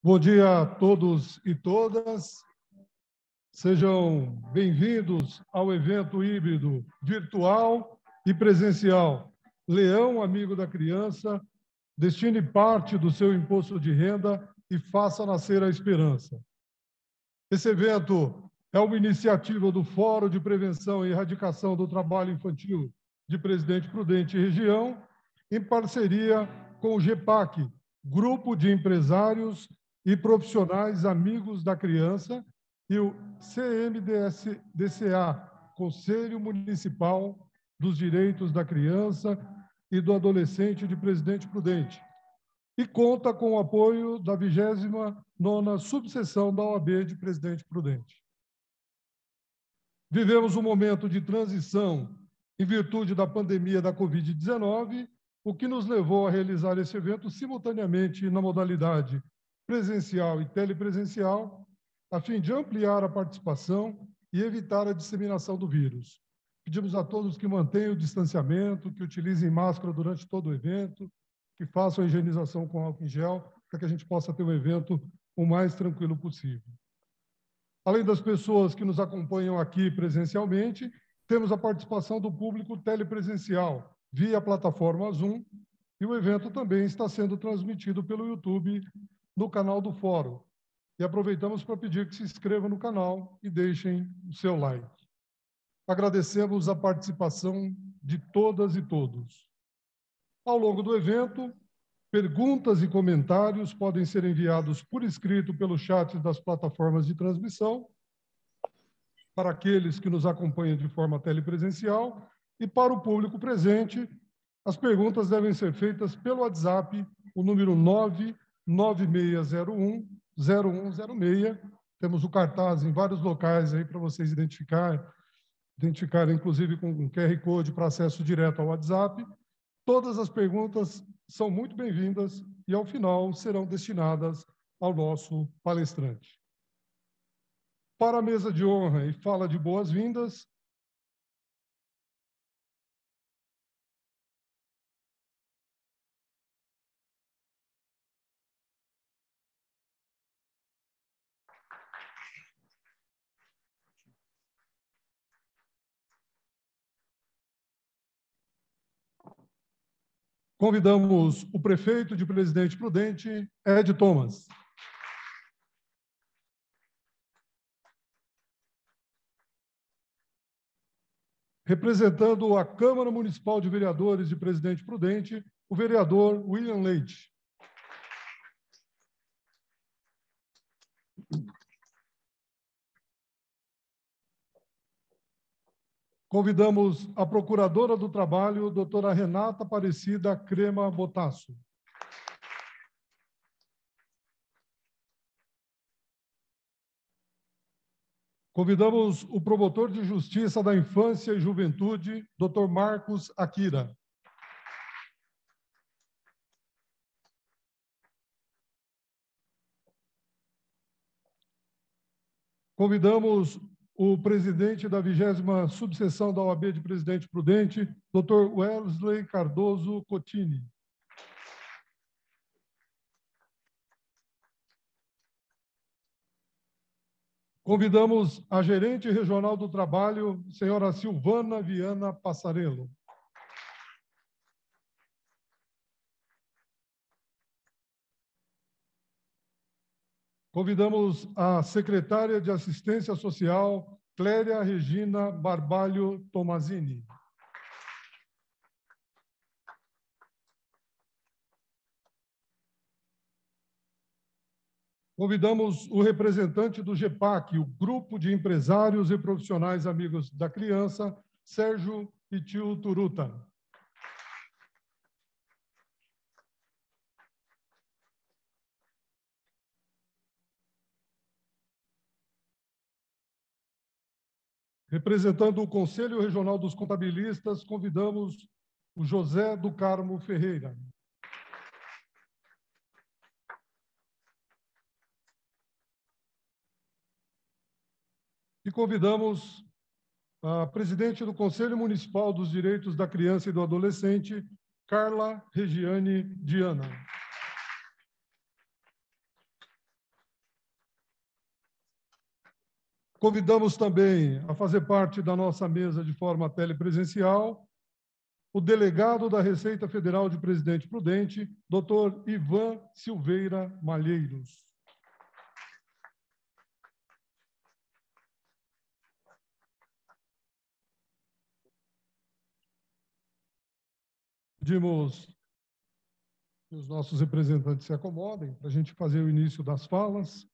Bom dia a todos e todas. Sejam bem-vindos ao evento híbrido virtual e presencial. Leão, amigo da criança, destine parte do seu imposto de renda e faça nascer a esperança. Esse evento é uma iniciativa do Fórum de Prevenção e Erradicação do Trabalho Infantil de Presidente Prudente e Região, em parceria com o GEPAC, Grupo de Empresários e Profissionais Amigos da Criança, e o CMDCA, Conselho Municipal dos Direitos da Criança e do Adolescente de Presidente Prudente, e conta com o apoio da 29ª subseção da OAB de Presidente Prudente. Vivemos um momento de transição em virtude da pandemia da Covid-19, o que nos levou a realizar esse evento simultaneamente na modalidade presencial e telepresencial, a fim de ampliar a participação e evitar a disseminação do vírus. Pedimos a todos que mantenham o distanciamento, que utilizem máscara durante todo o evento, que façam a higienização com álcool em gel, para que a gente possa ter um evento o mais tranquilo possível. Além das pessoas que nos acompanham aqui presencialmente, temos a participação do público telepresencial, via plataforma Zoom, e o evento também está sendo transmitido pelo YouTube no canal do Fórum. E aproveitamos para pedir que se inscrevam no canal e deixem o seu like. Agradecemos a participação de todas e todos. Ao longo do evento, perguntas e comentários podem ser enviados por escrito pelo chat das plataformas de transmissão, para aqueles que nos acompanham de forma telepresencial, e para o público presente, as perguntas devem ser feitas pelo WhatsApp, o número 99601-0106. Temos o cartaz em vários locais aí para vocês identificarem, inclusive com um QR Code para acesso direto ao WhatsApp. Todas as perguntas são muito bem-vindas e, ao final, serão destinadas ao nosso palestrante. Para a mesa de honra e fala de boas-vindas, convidamos o prefeito de Presidente Prudente, Ed Thomas. Representando a Câmara Municipal de Vereadores de Presidente Prudente, o vereador William Leite. Convidamos a Procuradora do Trabalho, doutora Renata Aparecida Crema Botasso. Convidamos o promotor de Justiça da Infância e Juventude, Dr. Marcos Akira. Convidamos o presidente da 20ª subseção da OAB de Presidente Prudente, Dr. Wesley Cardoso Cotini. Convidamos a gerente regional do trabalho, senhora Silvana Viana Passarello. Convidamos a secretária de Assistência Social, Cléria Regina Barbalho Tomazini. Convidamos o representante do GEPAC, o Grupo de Empresários e Profissionais Amigos da Criança, Sérgio Itil Turuta. Representando o Conselho Regional dos Contabilistas, convidamos o José do Carmo Ferreira. E convidamos a presidente do Conselho Municipal dos Direitos da Criança e do Adolescente, Carla Regiane Diana. Convidamos também a fazer parte da nossa mesa de forma telepresencial o delegado da Receita Federal de Presidente Prudente, Dr. Ivan Silveira Malheiros. Pedimos que os nossos representantes se acomodem para a gente fazer o início das falas.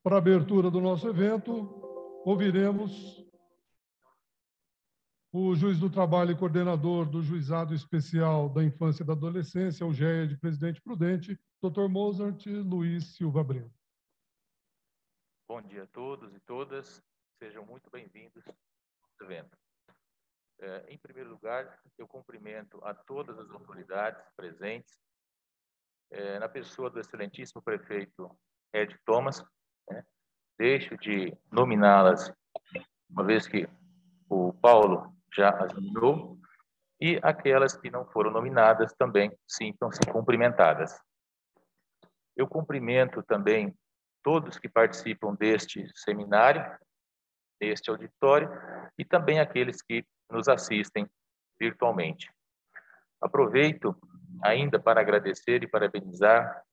Para a abertura do nosso evento, ouviremos o juiz do trabalho e coordenador do Juizado Especial da Infância e da Adolescência, o GEA de Presidente Prudente, Dr. Mozart Luiz Silva Breno. Bom dia a todos e todas, sejam muito bem-vindos ao evento. Em primeiro lugar, eu cumprimento a todas as autoridades presentes, na pessoa do excelentíssimo prefeito Ed Thomas, deixo de nominá-las, uma vez que o Paulo já as nominou, e aquelas que não foram nominadas também sintam-se cumprimentadas. Eu cumprimento também todos que participam deste seminário, deste auditório, e também aqueles que nos assistem virtualmente. Aproveito ainda para agradecer e parabenizar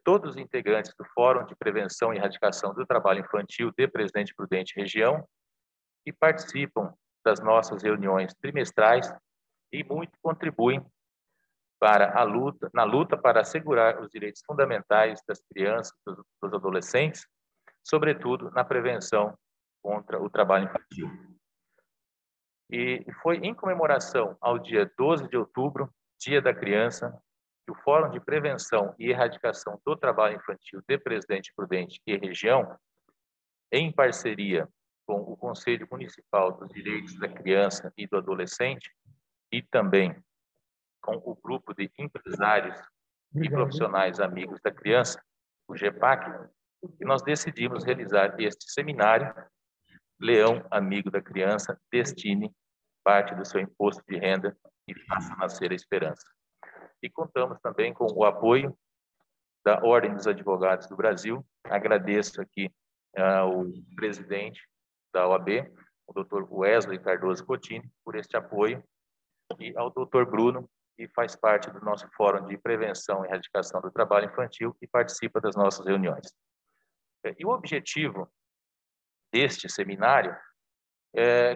todos os integrantes do Fórum de Prevenção e Erradicação do Trabalho Infantil de Presidente Prudente Região, que participam das nossas reuniões trimestrais e muito contribuem para na luta para assegurar os direitos fundamentais das crianças, dos adolescentes, sobretudo na prevenção contra o trabalho infantil. E foi em comemoração ao dia 12 de outubro, Dia da Criança, que o Fórum de Prevenção e Erradicação do Trabalho Infantil de Presidente Prudente e Região, em parceria com o Conselho Municipal dos Direitos da Criança e do Adolescente e também com o grupo de empresários e profissionais amigos da criança, o GEPAC, e nós decidimos realizar este seminário Leão Amigo da Criança, destine parte do seu imposto de renda e faça nascer a esperança. E contamos também com o apoio da Ordem dos Advogados do Brasil. Agradeço aqui ao presidente da OAB, o Dr. Wesley Cardoso Cotini, por este apoio, e ao Dr. Bruno, que faz parte do nosso Fórum de Prevenção e Erradicação do Trabalho Infantil e participa das nossas reuniões. E o objetivo deste seminário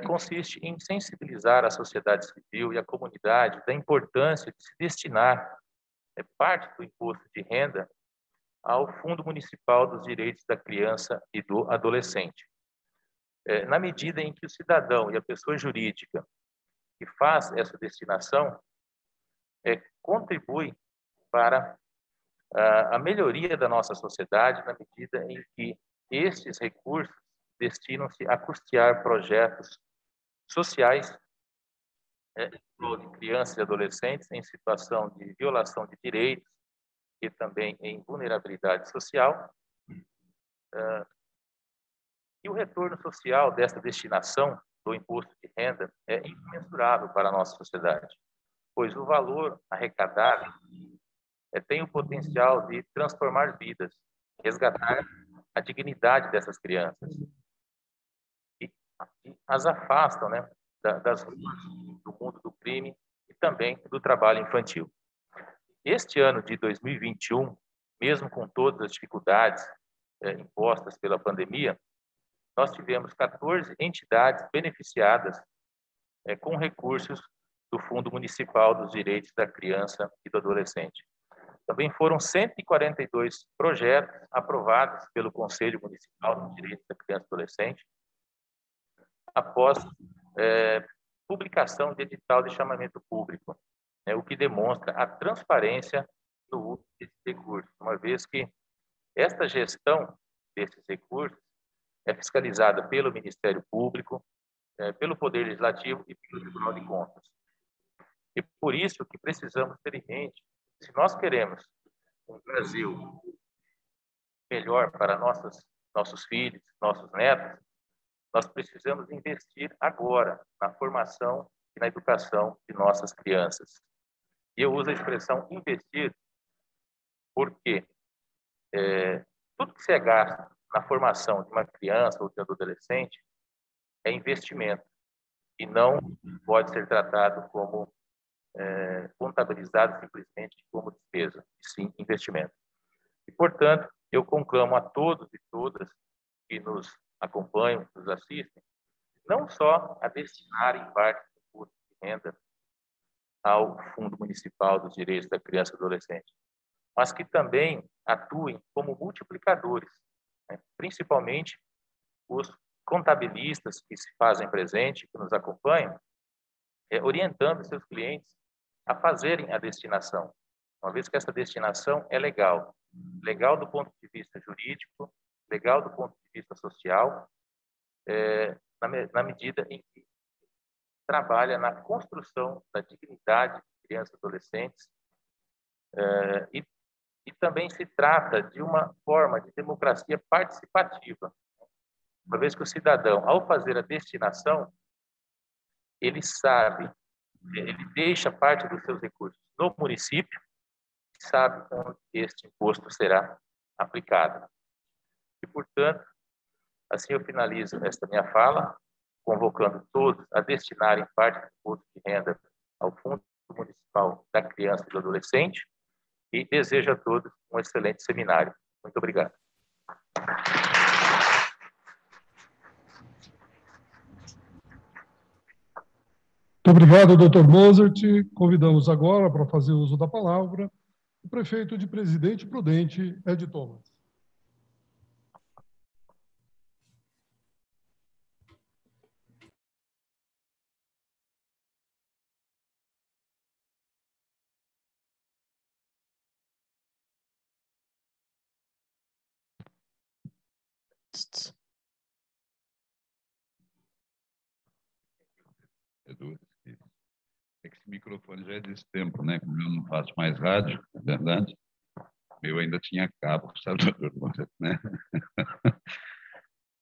consiste em sensibilizar a sociedade civil e a comunidade da importância de se destinar parte do imposto de renda ao Fundo Municipal dos Direitos da Criança e do Adolescente. Na medida em que o cidadão e a pessoa jurídica que faz essa destinação contribui para a melhoria da nossa sociedade, na medida em que estes recursos destinam-se a custear projetos sociais de crianças e adolescentes em situação de violação de direitos e também em vulnerabilidade social. E o retorno social dessa destinação do imposto de renda é imensurável para a nossa sociedade, pois o valor arrecadado tem o potencial de transformar vidas, resgatar a dignidade dessas crianças e as afastam, das ruas, do mundo do crime e também do trabalho infantil. Este ano de 2021, mesmo com todas as dificuldades impostas pela pandemia, nós tivemos 14 entidades beneficiadas com recursos do Fundo Municipal dos Direitos da Criança e do Adolescente. Também foram 142 projetos aprovados pelo Conselho Municipal dos Direitos da Criança e do Adolescente, após publicação de edital de chamamento público, o que demonstra a transparência no uso desses recursos, uma vez que esta gestão desses recursos é fiscalizada pelo Ministério Público, pelo Poder Legislativo e pelo Tribunal de Contas. E por isso que precisamos ter em mente, se nós queremos um Brasil melhor para nossos filhos, nossos netos, nós precisamos investir agora na formação e na educação de nossas crianças. E eu uso a expressão investir porque tudo que você gasta na formação de uma criança ou de um adolescente é investimento e não pode ser tratado como contabilizado simplesmente como despesa, e sim investimento. E, portanto, eu conclamo a todos e todas que nos acompanham, nos assistem, não só a destinarem parte do custo de renda ao Fundo Municipal dos Direitos da Criança e do Adolescente, mas que também atuem como multiplicadores, né? Principalmente os contabilistas que se fazem presente, que nos acompanham, orientando seus clientes a fazerem a destinação, uma vez que essa destinação é legal. Legal do ponto de vista jurídico, legal do ponto de vista social, na medida em que trabalha na construção da dignidade de crianças e adolescentes e também se trata de uma forma de democracia participativa, uma vez que o cidadão, ao fazer a destinação, ele sabe, ele deixa parte dos seus recursos no município e sabe onde este imposto será aplicado. E, portanto, assim eu finalizo esta minha fala, convocando todos a destinarem parte do imposto de renda ao Fundo Municipal da Criança e do Adolescente e desejo a todos um excelente seminário. Muito obrigado. Muito obrigado, doutor Mozart. Convidamos agora para fazer uso da palavra o prefeito de Presidente Prudente, Ed Thomas. Edu, é que esse microfone já é desse tempo, né? Como eu não faço mais rádio, é verdade. Eu ainda tinha cabo, sabe, doutor? Né?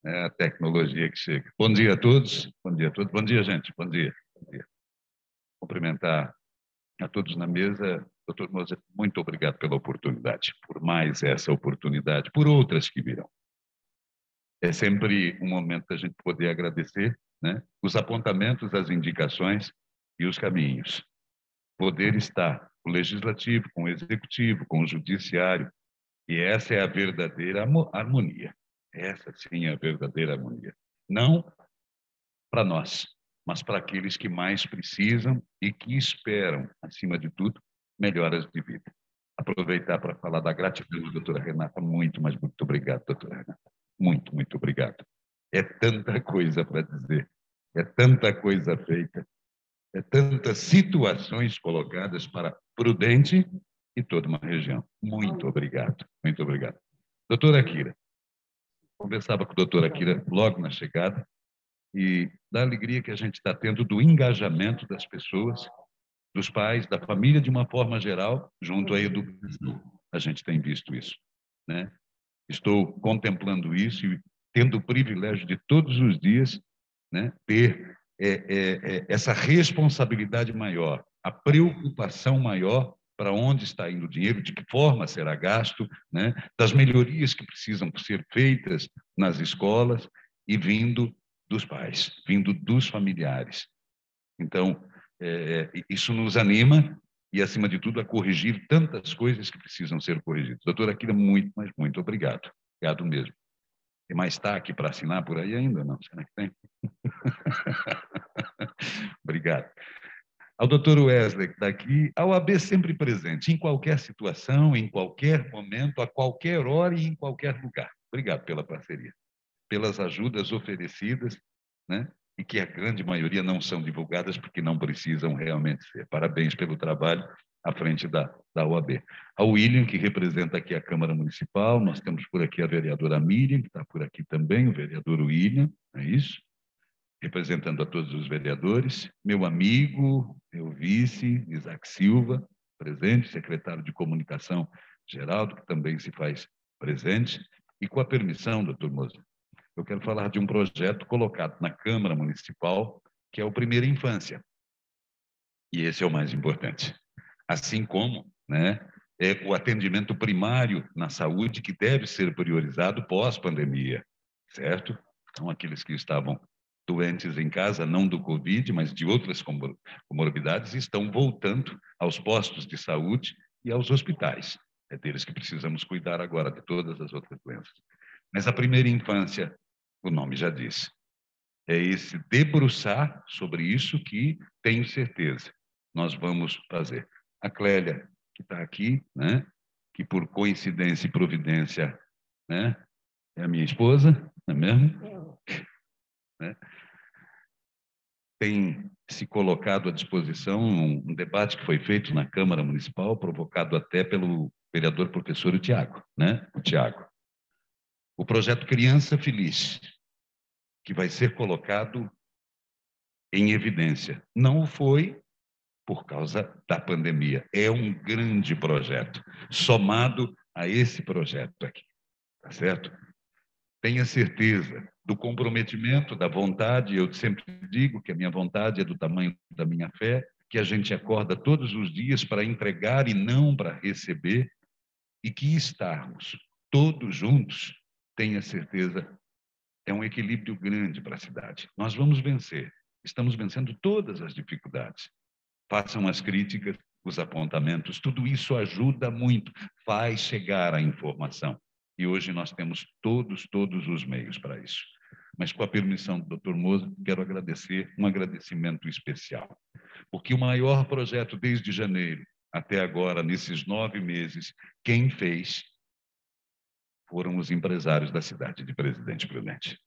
É a tecnologia que chega. Bom dia a todos. Bom dia a todos. Bom dia, gente. Bom dia. Bom dia. Cumprimentar a todos na mesa. Doutor Moza, muito obrigado pela oportunidade, por mais essa oportunidade, por outras que virão. É sempre um momento da gente poder agradecer, né, os apontamentos, as indicações e os caminhos. Poder estar o legislativo, com o executivo, com o judiciário, e essa é a verdadeira harmonia. Essa sim é a verdadeira harmonia. Não para nós, mas para aqueles que mais precisam e que esperam, acima de tudo, melhoras de vida. Aproveitar para falar da gratidão da doutora Renata. Muito, mas muito obrigado, doutora Renata. Muito, muito obrigado. É tanta coisa para dizer, é tanta coisa feita, é tantas situações colocadas para Prudente e toda uma região. Muito obrigado, muito obrigado. Doutora Kira, conversava com a doutora Kira logo na chegada e da alegria que a gente está tendo do engajamento das pessoas, dos pais, da família de uma forma geral, junto à educação. A gente tem visto isso, né? Estou contemplando isso e tendo o privilégio de todos os dias, né, ter essa responsabilidade maior, a preocupação maior para onde está indo o dinheiro, de que forma será gasto, né, das melhorias que precisam ser feitas nas escolas e vindo dos pais, vindo dos familiares. Então, isso nos anima e, acima de tudo, a corrigir tantas coisas que precisam ser corrigidas. Doutora Kira, muito, mas muito obrigado. Obrigado mesmo. Tem mais aqui para assinar por aí ainda? Não, será que tem? Obrigado. Ao doutor Wesley, que está aqui, a OAB sempre presente, em qualquer situação, em qualquer momento, a qualquer hora e em qualquer lugar. Obrigado pela parceria, pelas ajudas oferecidas, né? E que a grande maioria não são divulgadas porque não precisam realmente ser. Parabéns pelo trabalho à frente da OAB. Ao William, que representa aqui a Câmara Municipal, nós temos por aqui a vereadora Miriam, que está por aqui também, o vereador William, é isso? Representando a todos os vereadores, meu amigo, meu vice, Isaac Silva, presente, secretário de Comunicação, Geraldo, que também se faz presente, e com a permissão, doutor Moza, eu quero falar de um projeto colocado na Câmara Municipal, que é o Primeira Infância. E esse é o mais importante. Assim como, né, é o atendimento primário na saúde que deve ser priorizado pós-pandemia, certo? Então, aqueles que estavam doentes em casa, não do Covid, mas de outras comorbidades, estão voltando aos postos de saúde e aos hospitais. É deles que precisamos cuidar agora, de todas as outras doenças. Mas a primeira infância, o nome já diz, é esse debruçar sobre isso que tenho certeza nós vamos fazer. A Clélia, que está aqui, né, que por coincidência e providência, né, é a minha esposa, não é mesmo? Né? Tem se colocado à disposição um debate que foi feito na Câmara Municipal, provocado até pelo vereador professor Tiago, né? O Tiago. O projeto Criança Feliz, que vai ser colocado em evidência. Não foi por causa da pandemia. É um grande projeto, somado a esse projeto aqui, tá certo? Tenha certeza do comprometimento, da vontade. Eu sempre digo que a minha vontade é do tamanho da minha fé, que a gente acorda todos os dias para entregar e não para receber, e que estarmos todos juntos, tenha certeza, é um equilíbrio grande para a cidade. Nós vamos vencer. Estamos vencendo todas as dificuldades. Façam as críticas, os apontamentos, tudo isso ajuda muito, faz chegar a informação. E hoje nós temos todos os meios para isso. Mas, com a permissão do Dr. Moser, quero agradecer, um agradecimento especial, porque o maior projeto desde janeiro até agora, nesses 9 meses, quem fez foram os empresários da cidade de Presidente Prudente.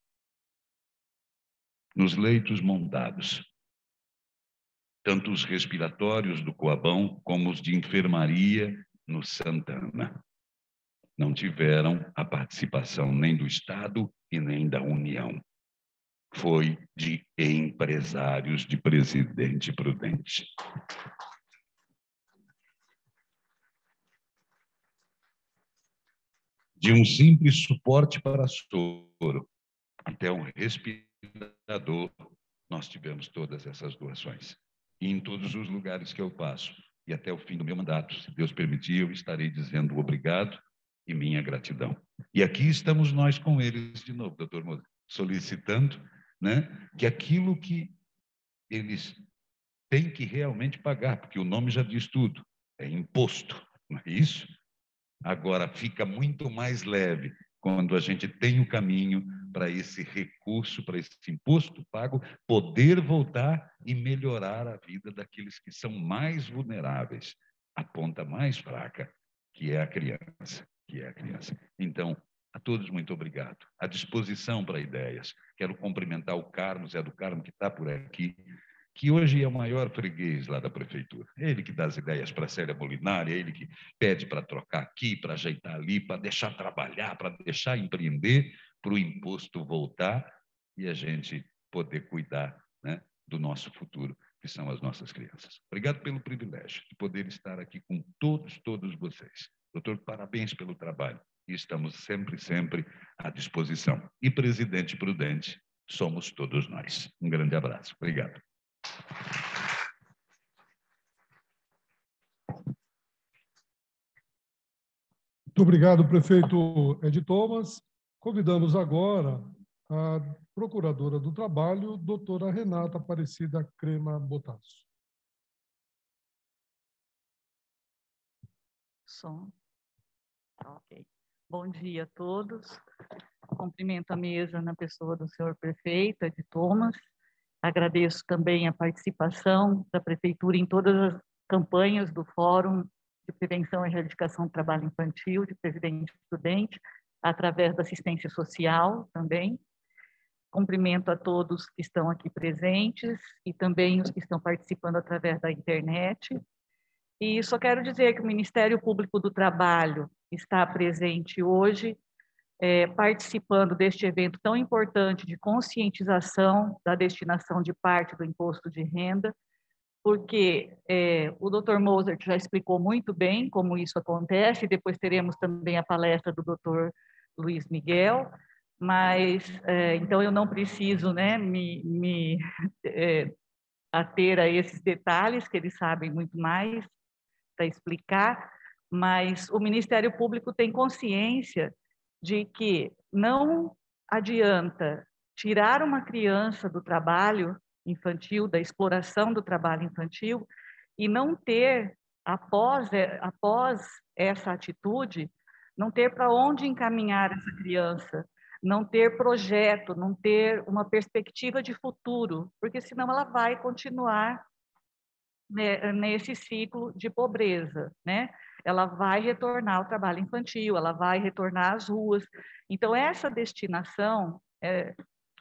Nos leitos montados, tanto os respiratórios do Coabão como os de enfermaria no Santana. Não tiveram a participação nem do Estado e nem da União. Foi de empresários de Presidente Prudente. De um simples suporte para soro até um respirador, nós tivemos todas essas doações. E em todos os lugares que eu passo, e até o fim do meu mandato, se Deus permitir, eu estarei dizendo obrigado e minha gratidão. E aqui estamos nós com eles de novo, doutor Moser, solicitando, né, que aquilo que eles têm que realmente pagar, porque o nome já diz tudo, é imposto, não é isso? Agora fica muito mais leve quando a gente tem o caminho para esse recurso, para esse imposto pago, poder voltar e melhorar a vida daqueles que são mais vulneráveis, a ponta mais fraca, que é a criança, Então, a todos, muito obrigado. À disposição para ideias. Quero cumprimentar o Carlos, Zé do Carmo, que está por aqui, que hoje é o maior freguês lá da prefeitura. Ele que dá as ideias para a Célia Molinari, ele que pede para trocar aqui, para ajeitar ali, para deixar trabalhar, para deixar empreender, para o imposto voltar e a gente poder cuidar, né, do nosso futuro, que são as nossas crianças. Obrigado pelo privilégio de poder estar aqui com todos vocês. Doutor, parabéns pelo trabalho e estamos sempre à disposição. E Presidente Prudente, somos todos nós. Um grande abraço. Obrigado. Muito obrigado, prefeito Ed Thomas. Convidamos agora a procuradora do Trabalho, doutora Renata Aparecida Crema Botasso. Som. Ok. Bom dia a todos. Cumprimento a mesa na pessoa do senhor prefeito, Ed Thomas. Agradeço também a participação da prefeitura em todas as campanhas do Fórum de Prevenção e Erradicação do Trabalho Infantil de Presidente Prudente, através da assistência social também. Cumprimento a todos que estão aqui presentes e também os que estão participando através da internet. E só quero dizer que o Ministério Público do Trabalho está presente hoje, participando deste evento tão importante de conscientização da destinação de parte do imposto de renda, porque o Dr. Moser já explicou muito bem como isso acontece, depois teremos também a palestra do Dr. Luiz Miguel, mas então eu não preciso, né, me ater a esses detalhes, que eles sabem muito mais para explicar, mas o Ministério Público tem consciência de que não adianta tirar uma criança do trabalho infantil, da exploração do trabalho infantil, e não ter, após essa atitude, não ter para onde encaminhar essa criança, não ter projeto, não ter uma perspectiva de futuro, porque senão ela vai continuar, né, nesse ciclo de pobreza, né? Ela vai retornar ao trabalho infantil, ela vai retornar às ruas. Então, essa destinação,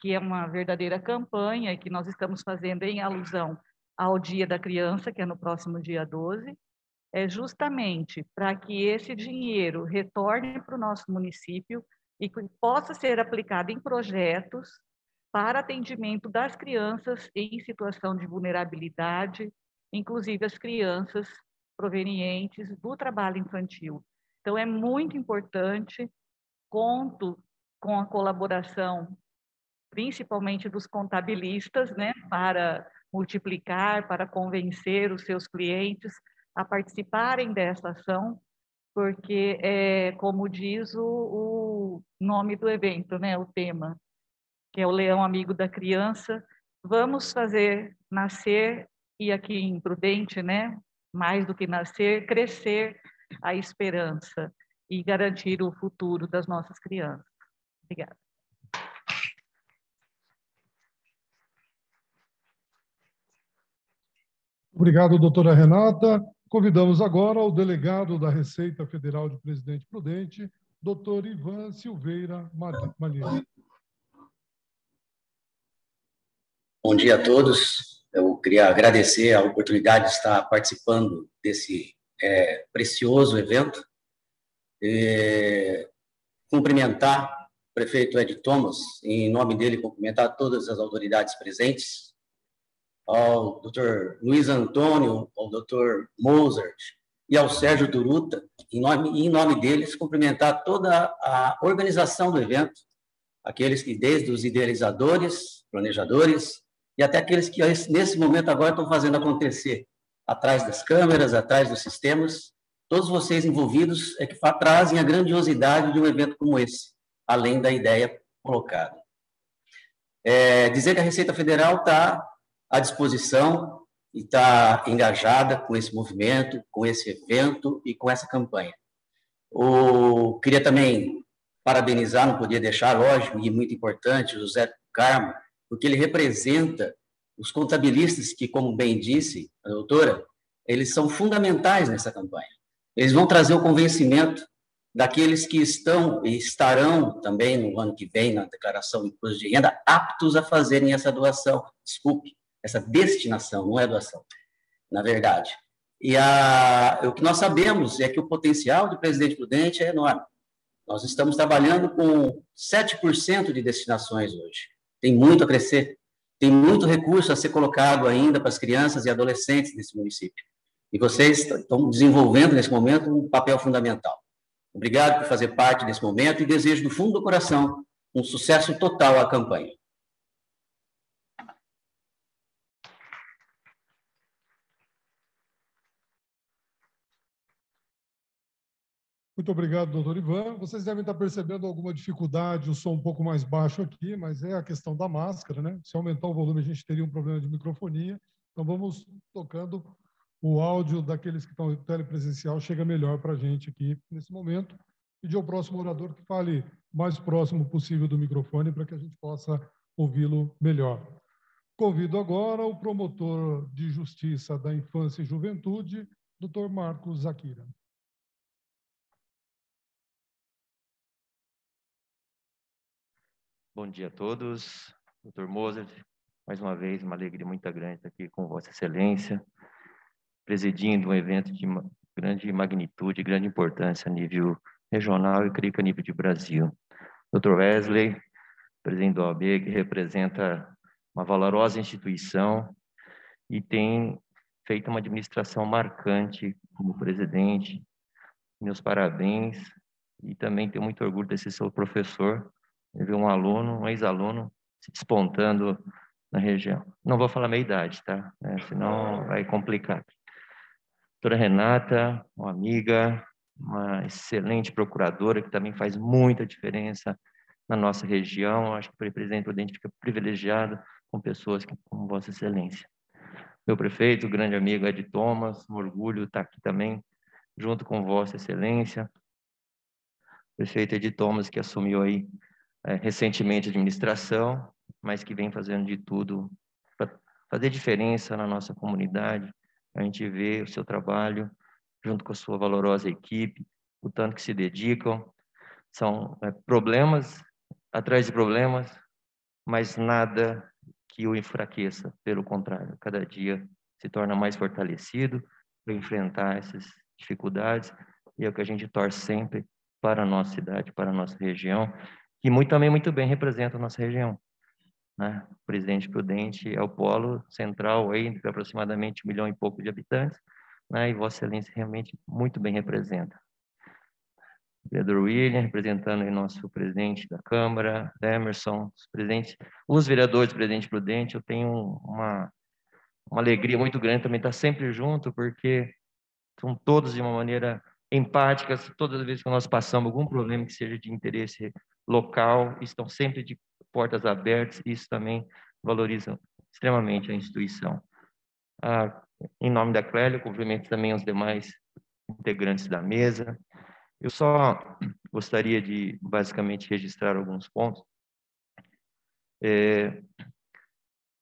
que é uma verdadeira campanha que nós estamos fazendo em alusão ao Dia da Criança, que é no próximo dia 12, é justamente para que esse dinheiro retorne para o nosso município e que possa ser aplicado em projetos para atendimento das crianças em situação de vulnerabilidade, inclusive as crianças provenientes do trabalho infantil. Então, é muito importante, conto com a colaboração, principalmente dos contabilistas, né, para multiplicar, para convencer os seus clientes a participarem dessa ação, porque como diz o nome do evento, né, o tema, que é o Leão Amigo da Criança, vamos fazer nascer, e aqui em Prudente, né, mais do que nascer, crescer a esperança e garantir o futuro das nossas crianças. Obrigada. Obrigado, doutora Renata. Convidamos agora o delegado da Receita Federal de Presidente Prudente, doutor Ivan Silveira Malheiro. Bom dia a todos. Eu queria agradecer a oportunidade de estar participando desse precioso evento. Cumprimentar o prefeito Ed Thomas, em nome dele, cumprimentar todas as autoridades presentes, ao doutor Luiz Antônio, ao doutor Mozart e ao Sérgio Turuta, em nome deles, cumprimentar toda a organização do evento, aqueles que, desde os idealizadores, planejadores, e até aqueles que, nesse momento, agora estão fazendo acontecer, atrás das câmeras, atrás dos sistemas, todos vocês envolvidos que trazem a grandiosidade de um evento como esse, além da ideia colocada. Dizer que a Receita Federal está à disposição e está engajada com esse movimento, com esse evento e com essa campanha. Queria também parabenizar, não podia deixar, lógico, e muito importante, o José Carmo, porque ele representa os contabilistas que, como bem disse a doutora, eles são fundamentais nessa campanha. Eles vão trazer o convencimento daqueles que estão e estarão também no ano que vem, na declaração de imposto de renda, aptos a fazerem essa doação, desculpe, essa destinação, não é doação, na verdade. E o que nós sabemos é que o potencial do Presidente Prudente é enorme. Nós estamos trabalhando com 7% de destinações hoje. Tem muito a crescer, tem muito recurso a ser colocado ainda para as crianças e adolescentes desse município. E vocês estão desenvolvendo, nesse momento, um papel fundamental. Obrigado por fazer parte desse momento e desejo, do fundo do coração, um sucesso total à campanha. Muito obrigado, doutor Ivan. Vocês devem estar percebendo alguma dificuldade, o som um pouco mais baixo aqui, mas é a questão da máscara, né? Se aumentar o volume, a gente teria um problema de microfonia. Então, vamos tocando o áudio daqueles que estão em telepresencial, chega melhor para a gente aqui nesse momento. Pedir ao próximo orador que fale mais próximo possível do microfone para que a gente possa ouvi-lo melhor. Convido agora o promotor de Justiça da Infância e Juventude, doutor Marcos Zakira. Bom dia a todos. Dr. Mozart, mais uma vez, uma alegria muito grande estar aqui com Vossa Excelência, presidindo um evento de grande magnitude, grande importância a nível regional e creio que a nível de Brasil. Dr. Wesley, presidente da OAB, que representa uma valorosa instituição e tem feito uma administração marcante como presidente. Meus parabéns e também tenho muito orgulho de ser seu professor. Eu vi um aluno, um ex-aluno, se despontando na região. Não vou falar meia idade, tá? Senão vai complicar. Doutora Renata, uma amiga, uma excelente procuradora, que também faz muita diferença na nossa região. Acho que o presidente Prudente fica privilegiado com pessoas como Vossa Excelência. Meu prefeito, grande amigo Ed Thomas, um orgulho estar aqui também, junto com Vossa Excelência. O prefeito Ed Thomas, que assumiu aí recentemente a administração, mas que vem fazendo de tudo para fazer diferença na nossa comunidade. A gente vê o seu trabalho junto com a sua valorosa equipe, o tanto que se dedicam. São problemas atrás de problemas, mas nada que o enfraqueça. Pelo contrário, cada dia se torna mais fortalecido para enfrentar essas dificuldades. E é o que a gente torce sempre para a nossa cidade, para a nossa região, que também muito bem representa a nossa região. Né? O Presidente Prudente é o polo central aí, de aproximadamente 1 milhão e pouco de habitantes, né? E Vossa Excelência realmente muito bem representa. O vereador William, representando aí nosso presidente da Câmara, Emerson, os vereadores do Presidente Prudente, eu tenho uma alegria muito grande também estar sempre junto, porque são todos de uma maneira empática, todas as vezes que nós passamos algum problema que seja de interesse local, estão sempre de portas abertas, e isso também valoriza extremamente a instituição. Em nome da Clélia, cumprimento também os demais integrantes da mesa. Eu só gostaria de, basicamente, registrar alguns pontos.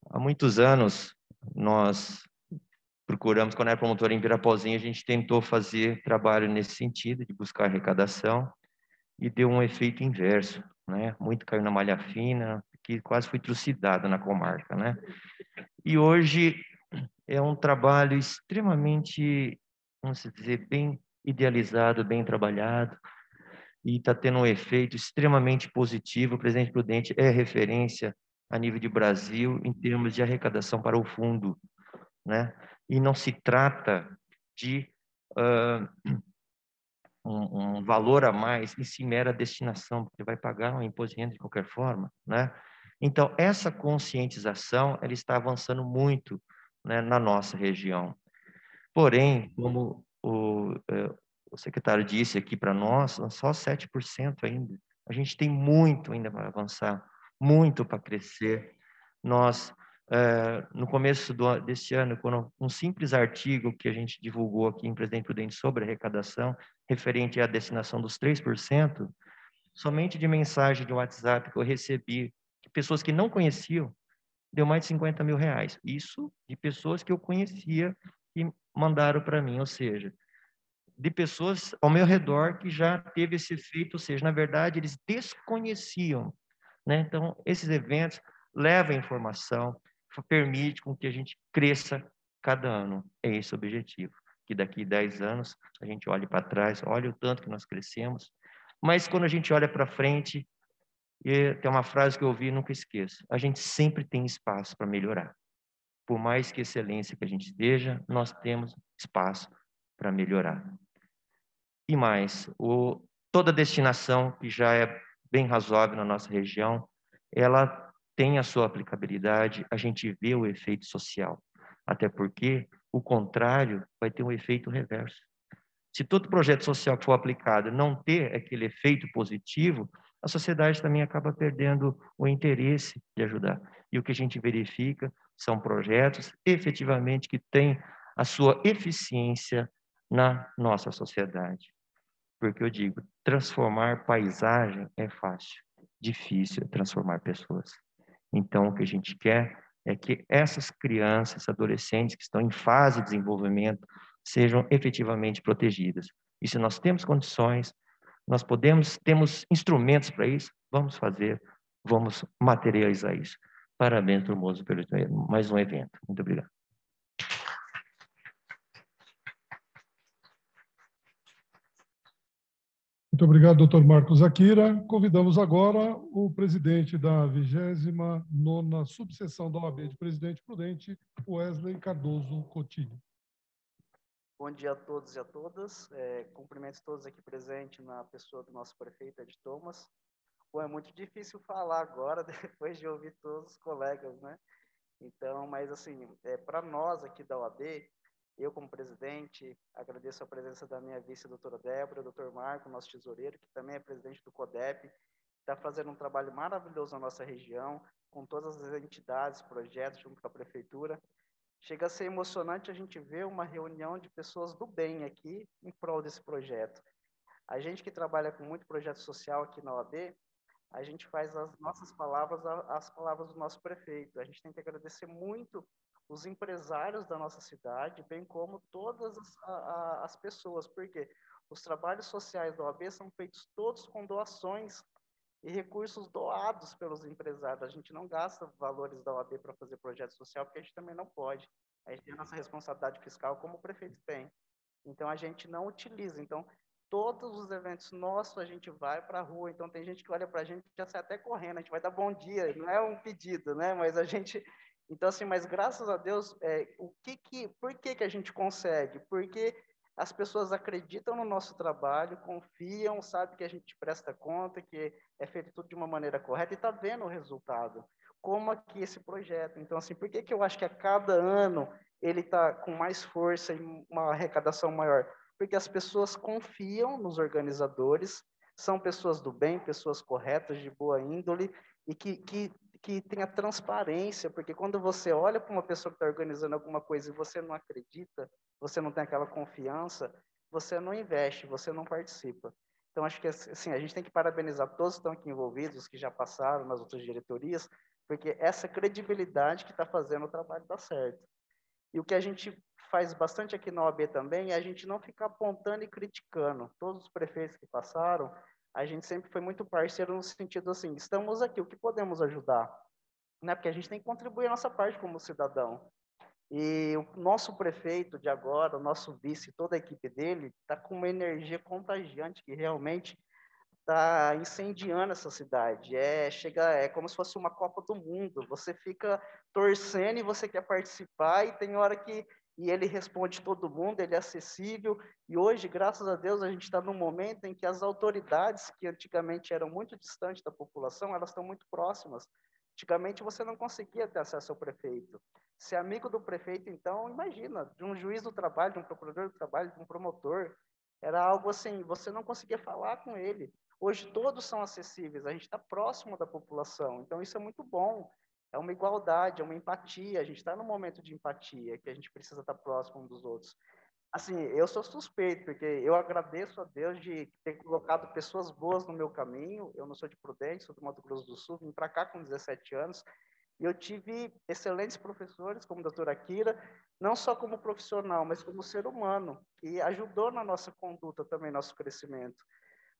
Há muitos anos, nós procuramos, quando era promotor em Pirapozinho, a gente tentou fazer trabalho nesse sentido, de buscar arrecadação, e deu um efeito inverso, né? Muito caiu na malha fina, que quase foi trucidada na comarca, né? E hoje é um trabalho extremamente, vamos dizer, bem idealizado, bem trabalhado, e está tendo um efeito extremamente positivo. O Presidente Prudente é referência a nível de Brasil em termos de arrecadação para o fundo, né? E não se trata de um valor a mais em si mera destinação, porque vai pagar um imposto de renda de qualquer forma, né? Então, essa conscientização, ela está avançando muito, né, na nossa região. Porém, como o secretário disse aqui para nós, só 7% ainda. A gente tem muito ainda para avançar, muito para crescer. Nós, no começo deste ano, quando um simples artigo que a gente divulgou aqui em Presidente Prudente sobre arrecadação, referente à destinação dos 3%, somente de mensagem de WhatsApp que eu recebi, de pessoas que não conheciam, deu mais de 50 mil reais. Isso de pessoas que eu conhecia e mandaram para mim, ou seja, de pessoas ao meu redor que já teve esse efeito, ou seja, na verdade, eles desconheciam, né? Então, esses eventos levam a informação, permite com que a gente cresça cada ano. É esse o objetivo, que daqui 10 anos a gente olhe para trás, olhe o tanto que nós crescemos, mas quando a gente olha para frente, tem uma frase que eu ouvi e nunca esqueço, a gente sempre tem espaço para melhorar. Por mais que excelência que a gente esteja, nós temos espaço para melhorar. E mais, toda destinação que já é bem razoável na nossa região, ela tem a sua aplicabilidade, a gente vê o efeito social. Até porque o contrário vai ter um efeito reverso. Se todo projeto social que for aplicado não ter aquele efeito positivo, a sociedade também acaba perdendo o interesse de ajudar. E o que a gente verifica são projetos efetivamente que têm a sua eficiência na nossa sociedade. Porque eu digo, transformar paisagem é fácil, difícil é transformar pessoas. Então, o que a gente quer é que essas crianças, adolescentes que estão em fase de desenvolvimento sejam efetivamente protegidas. E se nós temos condições, nós temos instrumentos para isso, vamos fazer, vamos materializar isso. Parabéns, Formoso, pelo mais um evento. Muito obrigado. Muito obrigado, doutor Marcos Akira. Convidamos agora o presidente da 29ª subseção da OAB de Presidente Prudente, Wesley Cardoso Coutinho. Bom dia a todos e a todas. Cumprimento todos aqui presentes na pessoa do nosso prefeito, Ed Thomas. Bom, é muito difícil falar agora, depois de ouvir todos os colegas, né? Então, mas assim, para nós aqui da OAB, eu como presidente, agradeço a presença da minha vice, doutora Débora, doutor Marco, nosso tesoureiro, que também é presidente do CODEP, está fazendo um trabalho maravilhoso na nossa região, com todas as entidades, projetos, junto com a prefeitura. Chega a ser emocionante a gente ver uma reunião de pessoas do bem aqui em prol desse projeto. A gente que trabalha com muito projeto social aqui na OAB, a gente faz as nossas palavras as palavras do nosso prefeito. A gente tem que agradecer muito os empresários da nossa cidade, bem como todas as pessoas, porque os trabalhos sociais da OAB são feitos todos com doações e recursos doados pelos empresários. A gente não gasta valores da OAB para fazer projeto social, porque a gente também não pode. A gente tem a nossa responsabilidade fiscal como o prefeito tem. Então, a gente não utiliza. Então, todos os eventos nossos, a gente vai para a rua. Então, tem gente que olha para a gente e já sai até correndo. A gente vai dar bom dia. Não é um pedido, né? Mas a gente... Então, assim, mas graças a Deus, por que a gente consegue? Porque as pessoas acreditam no nosso trabalho, confiam, sabem que a gente presta conta, que é feito tudo de uma maneira correta e está vendo o resultado. Como aqui esse projeto. Então, assim, por que eu acho que a cada ano ele está com mais força e uma arrecadação maior? Porque as pessoas confiam nos organizadores, são pessoas do bem, pessoas corretas, de boa índole, e que tem a transparência, porque quando você olha para uma pessoa que está organizando alguma coisa e você não acredita, você não tem aquela confiança, você não investe, você não participa. Então, acho que assim, a gente tem que parabenizar todos que estão aqui envolvidos, os que já passaram nas outras diretorias, porque essa credibilidade que está fazendo o trabalho dar certo. E o que a gente faz bastante aqui na OAB também é a gente não ficar apontando e criticando. Todos os prefeitos que passaram, a gente sempre foi muito parceiro no sentido assim, estamos aqui, o que podemos ajudar? Né? Porque a gente tem que contribuir a nossa parte como cidadão. E o nosso prefeito de agora, o nosso vice, toda a equipe dele, está com uma energia contagiante que realmente está incendiando essa cidade. É como se fosse uma Copa do Mundo. Você fica torcendo e você quer participar, e tem hora que ele responde todo mundo, ele é acessível. E hoje, graças a Deus, a gente está num momento em que as autoridades, que antigamente eram muito distantes da população, elas estão muito próximas. Antigamente você não conseguia ter acesso ao prefeito. Ser amigo do prefeito, então, imagina, de um juiz do trabalho, de um procurador do trabalho, de um promotor, era algo assim, você não conseguia falar com ele. Hoje todos são acessíveis, a gente está próximo da população, então isso é muito bom. É uma igualdade, é uma empatia, a gente está num momento de empatia, que a gente precisa estar próximo um dos outros. Assim, eu sou suspeito, porque eu agradeço a Deus de ter colocado pessoas boas no meu caminho. Eu não sou de Prudente, sou do Mato Grosso do Sul, vim para cá com 17 anos, e eu tive excelentes professores, como a doutora Kira, não só como profissional, mas como ser humano, que ajudou na nossa conduta também, nosso crescimento.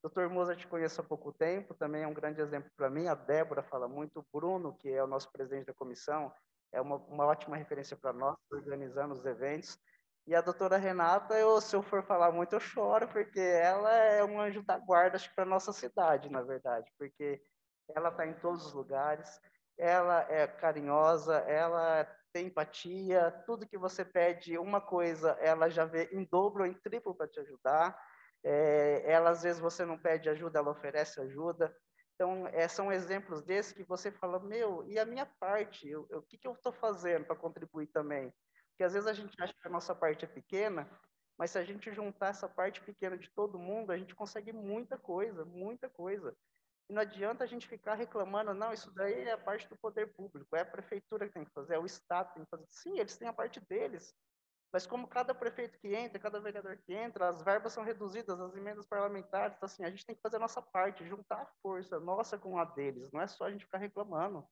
Dr. Mozart, te conheço há pouco tempo, também é um grande exemplo para mim. A Débora fala muito, o Bruno, que é o nosso presidente da comissão, é uma ótima referência para nós, organizando os eventos. E a doutora Renata, se eu for falar muito, eu choro, porque ela é um anjo da guarda, acho que para a nossa cidade, na verdade, porque ela está em todos os lugares, ela é carinhosa, ela tem empatia, tudo que você pede uma coisa, ela já vê em dobro ou em triplo para te ajudar. Ela, às vezes, você não pede ajuda, ela oferece ajuda. Então, são exemplos desses que você fala, meu, e a minha parte? O que eu estou fazendo para contribuir também? Porque, às vezes, a gente acha que a nossa parte é pequena, mas se a gente juntar essa parte pequena de todo mundo, a gente consegue muita coisa, muita coisa. E não adianta a gente ficar reclamando, não, isso daí é a parte do poder público, é a prefeitura que tem que fazer, é o Estado que tem que fazer. Sim, eles têm a parte deles, mas como cada prefeito que entra, cada vereador que entra, as verbas são reduzidas, as emendas parlamentares, então, assim, a gente tem que fazer a nossa parte, juntar a força nossa com a deles, não é só a gente ficar reclamando.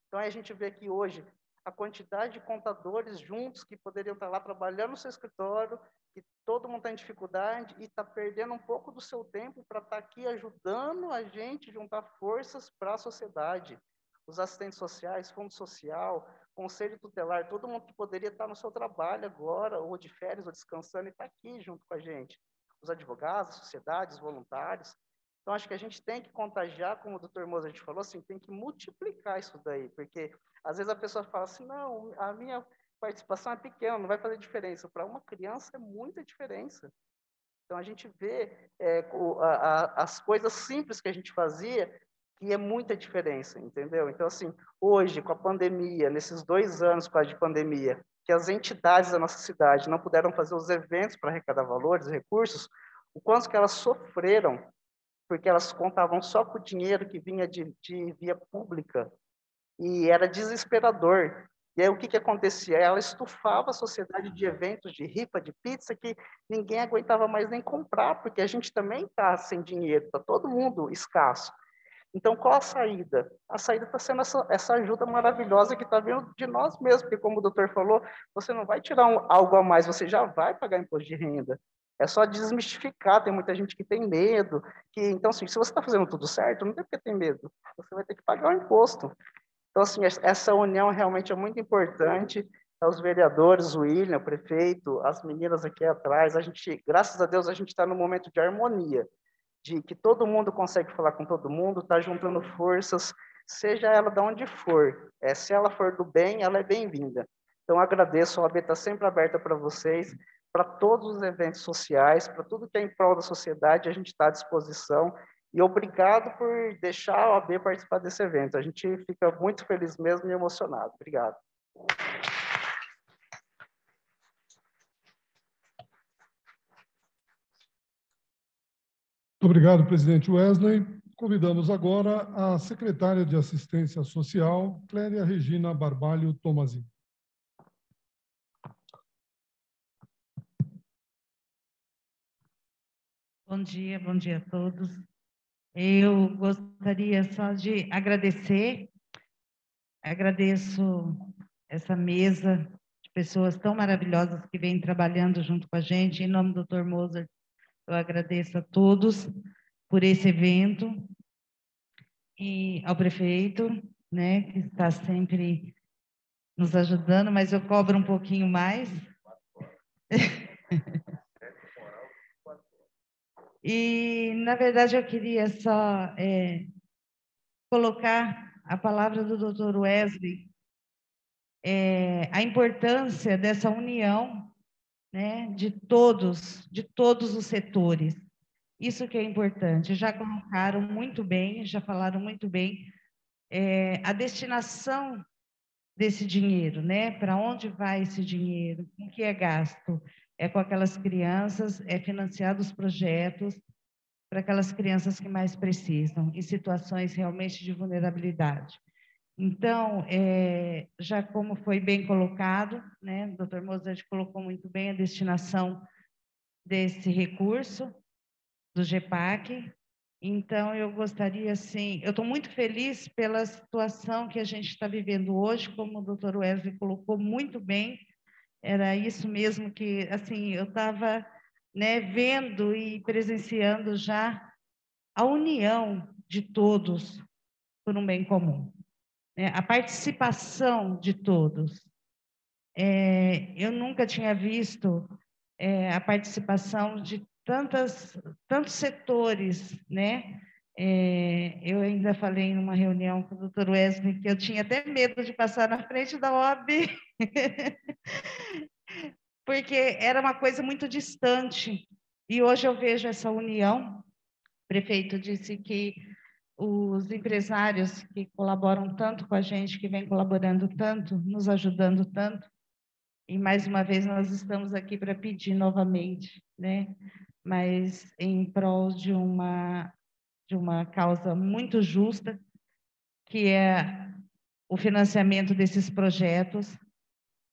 Então, aí a gente vê que hoje a quantidade de contadores juntos que poderiam estar lá trabalhando no seu escritório, que todo mundo está em dificuldade e está perdendo um pouco do seu tempo para estar aqui ajudando a gente a juntar forças para a sociedade. Os assistentes sociais, fundo social, conselho tutelar, todo mundo que poderia estar no seu trabalho agora, ou de férias, ou descansando, e está aqui junto com a gente. Os advogados, sociedades, voluntários. Então, acho que a gente tem que contagiar, como o doutor Mozart falou, assim, tem que multiplicar isso daí, porque às vezes a pessoa fala assim, não, a minha participação é pequena, não vai fazer diferença. Para uma criança é muita diferença. Então, a gente vê as coisas simples que a gente fazia, que é muita diferença, entendeu? Então, assim, hoje, com a pandemia, nesses 2 anos quase de pandemia, que as entidades da nossa cidade não puderam fazer os eventos para arrecadar valores, recursos, o quanto que elas sofreram, porque elas contavam só com o dinheiro que vinha de via pública, e era desesperador. E aí, o que acontecia? Ela estufava a sociedade de eventos, de rifa, de pizza, que ninguém aguentava mais nem comprar, porque a gente também está sem dinheiro, está todo mundo escasso. Então, qual a saída? A saída está sendo essa ajuda maravilhosa que está vindo de nós mesmos, porque, como o doutor falou, você não vai tirar algo a mais, você já vai pagar imposto de renda. É só desmistificar, tem muita gente que tem medo. Então, assim, se você está fazendo tudo certo, não tem por que ter medo, você vai ter que pagar o imposto. Então, assim, essa união realmente é muito importante. Os vereadores, o William, o prefeito, as meninas aqui atrás, a gente, graças a Deus, a gente está num momento de harmonia, de que todo mundo consegue falar com todo mundo, está juntando forças, seja ela de onde for. Se ela for do bem, ela é bem-vinda. Então, agradeço, a OAB está sempre aberta para vocês, para todos os eventos sociais, para tudo que é em prol da sociedade, a gente está à disposição. E obrigado por deixar a OAB participar desse evento. A gente fica muito feliz mesmo e emocionado. Obrigado. Muito obrigado, presidente Wesley. Convidamos agora a secretária de Assistência Social, Cléria Regina Barbalho Tomazin. Bom dia a todos. Eu gostaria só de agradeço essa mesa de pessoas tão maravilhosas que vêm trabalhando junto com a gente. Em nome do Dr. Mozart, eu agradeço a todos por esse evento e ao prefeito, né, que está sempre nos ajudando, mas eu cobro um pouquinho mais. E, na verdade, eu queria só colocar a palavra do Dr. Wesley, a importância dessa união, né, de todos os setores. Isso que é importante. Já colocaram muito bem, já falaram muito bem a destinação desse dinheiro, né? Para onde vai esse dinheiro? Com que é gasto? É com aquelas crianças, é financiado os projetos para aquelas crianças que mais precisam, em situações realmente de vulnerabilidade. Então, já como foi bem colocado, né? O Dr. Mozart colocou muito bem a destinação desse recurso do GEPAC. Então, eu gostaria, assim, eu estou muito feliz pela situação que a gente está vivendo hoje, como o Dr. Wesley colocou muito bem, era isso mesmo que, assim, eu estava, né, vendo e presenciando já a união de todos por um bem comum, né? A participação de todos. Eu nunca tinha visto a participação de tantos setores, né? Eu ainda falei em uma reunião com o Dr. Wesley que eu tinha até medo de passar na frente da OAB, porque era uma coisa muito distante. E hoje eu vejo essa união. O prefeito disse que os empresários que colaboram tanto com a gente, que vêm colaborando tanto, nos ajudando tanto, e mais uma vez nós estamos aqui para pedir novamente, né? Mas em prol de uma causa muito justa, que é o financiamento desses projetos,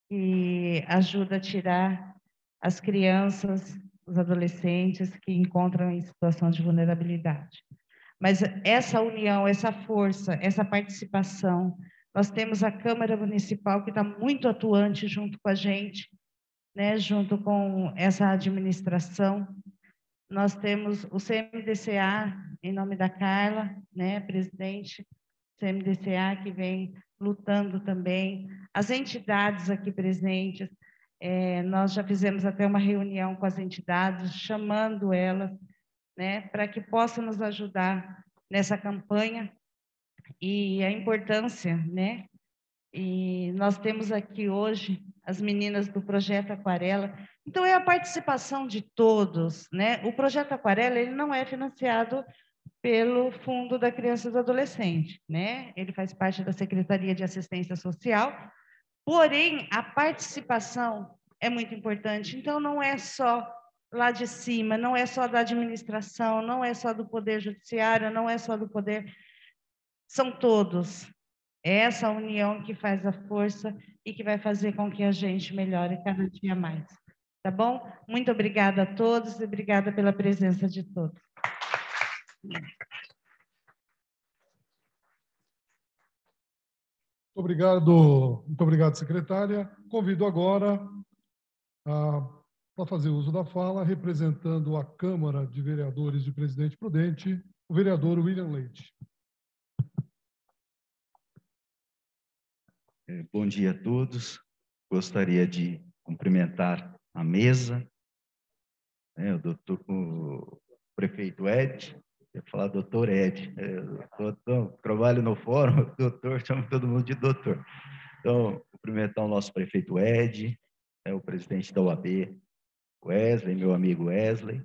que ajuda a tirar as crianças, os adolescentes que encontram em situação de vulnerabilidade. Mas essa união, essa força, essa participação, nós temos a Câmara Municipal que está muito atuante junto com a gente, né, junto com essa administração. Nós temos o CMDCA, em nome da Carla, né, presidente, CMDCA, que vem lutando também. As entidades aqui presentes, nós já fizemos até uma reunião com as entidades, chamando elas, né, para que possam nos ajudar nessa campanha e a importância, né? E nós temos aqui hoje as meninas do Projeto Aquarela. Então, é a participação de todos, né? O Projeto Aquarela, ele não é financiado pelo Fundo da Criança e do Adolescente, né? Ele faz parte da Secretaria de Assistência Social, porém, a participação é muito importante, então não é só lá de cima, não é só da administração, não é só do Poder Judiciário, não é só do Poder, são todos. É essa união que faz a força e que vai fazer com que a gente melhore cada dia mais. Tá bom? Muito obrigada a todos e obrigada pela presença de todos. Muito obrigado, secretária. Convido agora para fazer uso da fala, representando a Câmara de Vereadores de Presidente Prudente, o vereador William Leite. Bom dia a todos. Gostaria de cumprimentar a mesa, o prefeito Ed, ia falar doutor Ed, trabalho no fórum, doutor, chamo todo mundo de doutor. Então, cumprimentar o nosso prefeito Ed, o presidente da UAB, Wesley, meu amigo Wesley,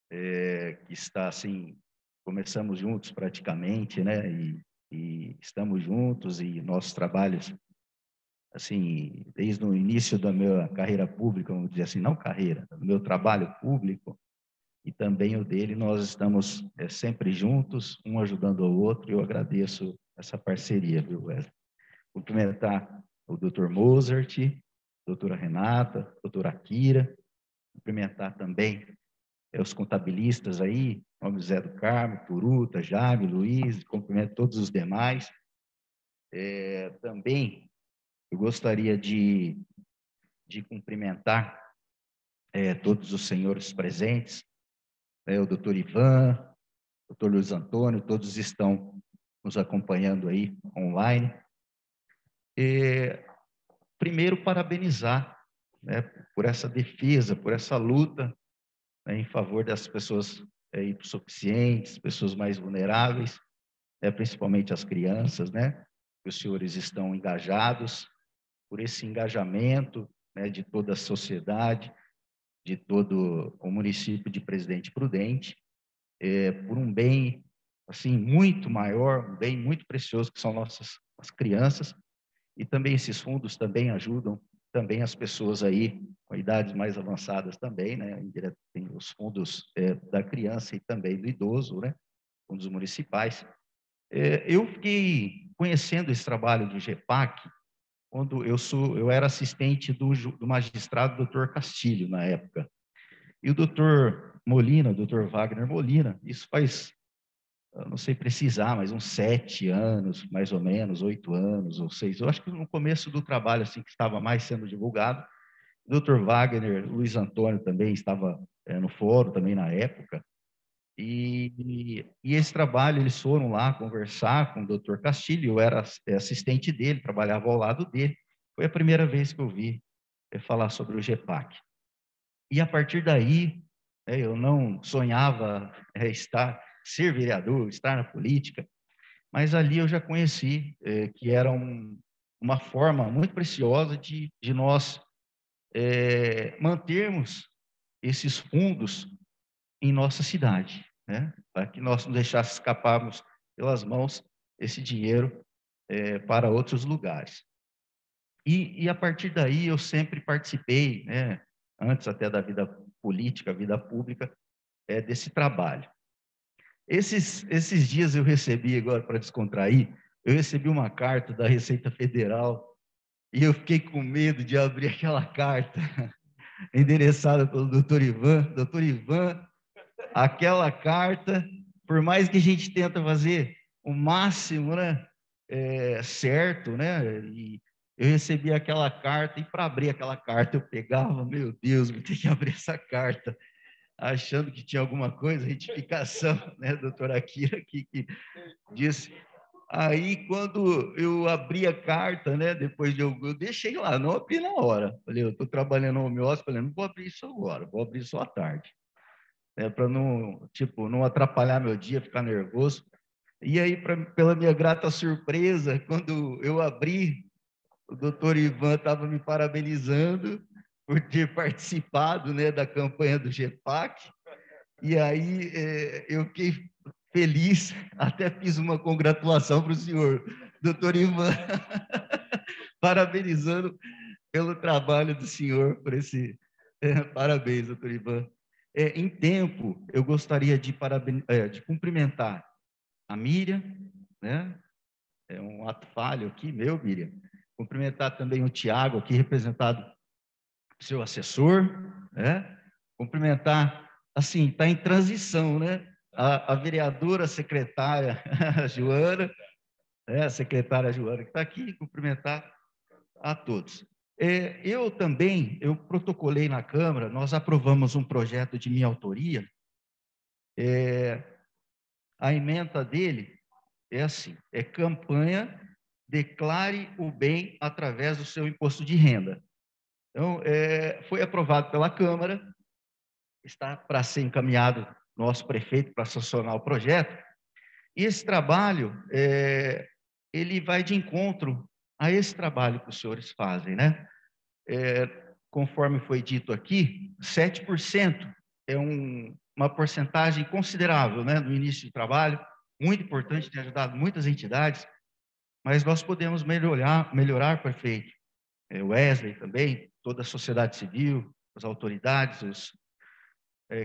que está assim, começamos juntos praticamente, né, e estamos juntos e nossos trabalhos, assim, desde o início da minha carreira pública, vamos dizer assim, não carreira, do meu trabalho público e também o dele, nós estamos sempre juntos, um ajudando o outro, e eu agradeço essa parceria, viu, Wesley? Cumprimentar o Dr. Mozart, doutora Renata, doutora Kira, cumprimentar também os contabilistas aí, nome Zé do Carmo, Puruta, Jaime, Luiz, cumprimento todos os demais. Também eu gostaria de cumprimentar todos os senhores presentes, o doutor Ivan, doutor Luiz Antônio, todos estão nos acompanhando aí online. Primeiro, parabenizar, né, por essa defesa, por essa luta, né, em favor das pessoas hipossuficientes, pessoas mais vulneráveis, principalmente as crianças, né? Os senhores estão engajados por esse engajamento, né, de toda a sociedade, de todo o município de Presidente Prudente, por um bem assim muito maior, um bem muito precioso que são as crianças, e também esses fundos também ajudam também as pessoas aí com idades mais avançadas também, né? Tem os fundos da criança e também do idoso, né? Fundos municipais. Eu fiquei conhecendo esse trabalho do GEPAC quando eu era assistente do magistrado Dr. Castilho na época. E o Dr. Molina, o Dr. Wagner Molina, isso faz, eu não sei precisar, mas uns 7 anos, mais ou menos, 8 anos ou 6. Eu acho que no começo do trabalho, assim, que estava mais sendo divulgado, o Dr. Wagner, Luiz Antônio também estava no fórum também na época. E esse trabalho, eles foram lá conversar com o Dr. Castilho, eu era assistente dele, trabalhava ao lado dele. Foi a primeira vez que eu vi falar sobre o GEPAC. E a partir daí, eu não sonhava ser vereador, estar na política, mas ali eu já conheci que era uma forma muito preciosa de nós mantermos esses fundos em nossa cidade, né? Para que nós não deixássemos escaparmos pelas mãos esse dinheiro para outros lugares. E a partir daí eu sempre participei, né, antes até da vida política, vida pública, desse trabalho. Esses dias eu recebi, agora para descontrair, eu recebi uma carta da Receita Federal e eu fiquei com medo de abrir aquela carta endereçada pelo doutor Ivan. Doutor Ivan, aquela carta, por mais que a gente tenta fazer o máximo, né, certo, né, e eu recebi aquela carta, e para abrir aquela carta eu pegava, meu Deus, vou ter que abrir essa carta, achando que tinha alguma coisa, retificação, né, doutora Akira, que disse. Aí, quando eu abri a carta, né, depois eu deixei lá, não abri na hora. Falei, eu estou trabalhando no home office, falei, não vou abrir isso agora, vou abrir só à tarde. Para não atrapalhar meu dia, ficar nervoso. E aí, pela minha grata surpresa, quando eu abri, o doutor Ivan estava me parabenizando por ter participado, né, da campanha do GEPAC. E aí eu fiquei feliz, até fiz uma congratulação para o senhor, doutor Ivan, parabenizando pelo trabalho do senhor, por esse... parabéns, doutor Ivan. Em tempo, eu gostaria de cumprimentar a Miriam, né? É um ato falho aqui, meu, Miriam. Cumprimentar também o Tiago, aqui representado seu assessor, né? Cumprimentar, assim, está em transição, né? A vereadora, a secretária Joana, né? A secretária Joana que está aqui, cumprimentar a todos. Eu protocolei na Câmara, nós aprovamos um projeto de minha autoria, a ementa dele é assim, campanha Declare o Bem através do seu imposto de renda. Então, foi aprovado pela Câmara, está para ser encaminhado nosso prefeito para sancionar o projeto, e esse trabalho, ele vai de encontro a esse trabalho que os senhores fazem, né? Conforme foi dito aqui, 7% é uma porcentagem considerável, né, no início do trabalho, muito importante, tem ajudado muitas entidades, mas nós podemos melhorar, prefeito, Wesley também, toda a sociedade civil, as autoridades, os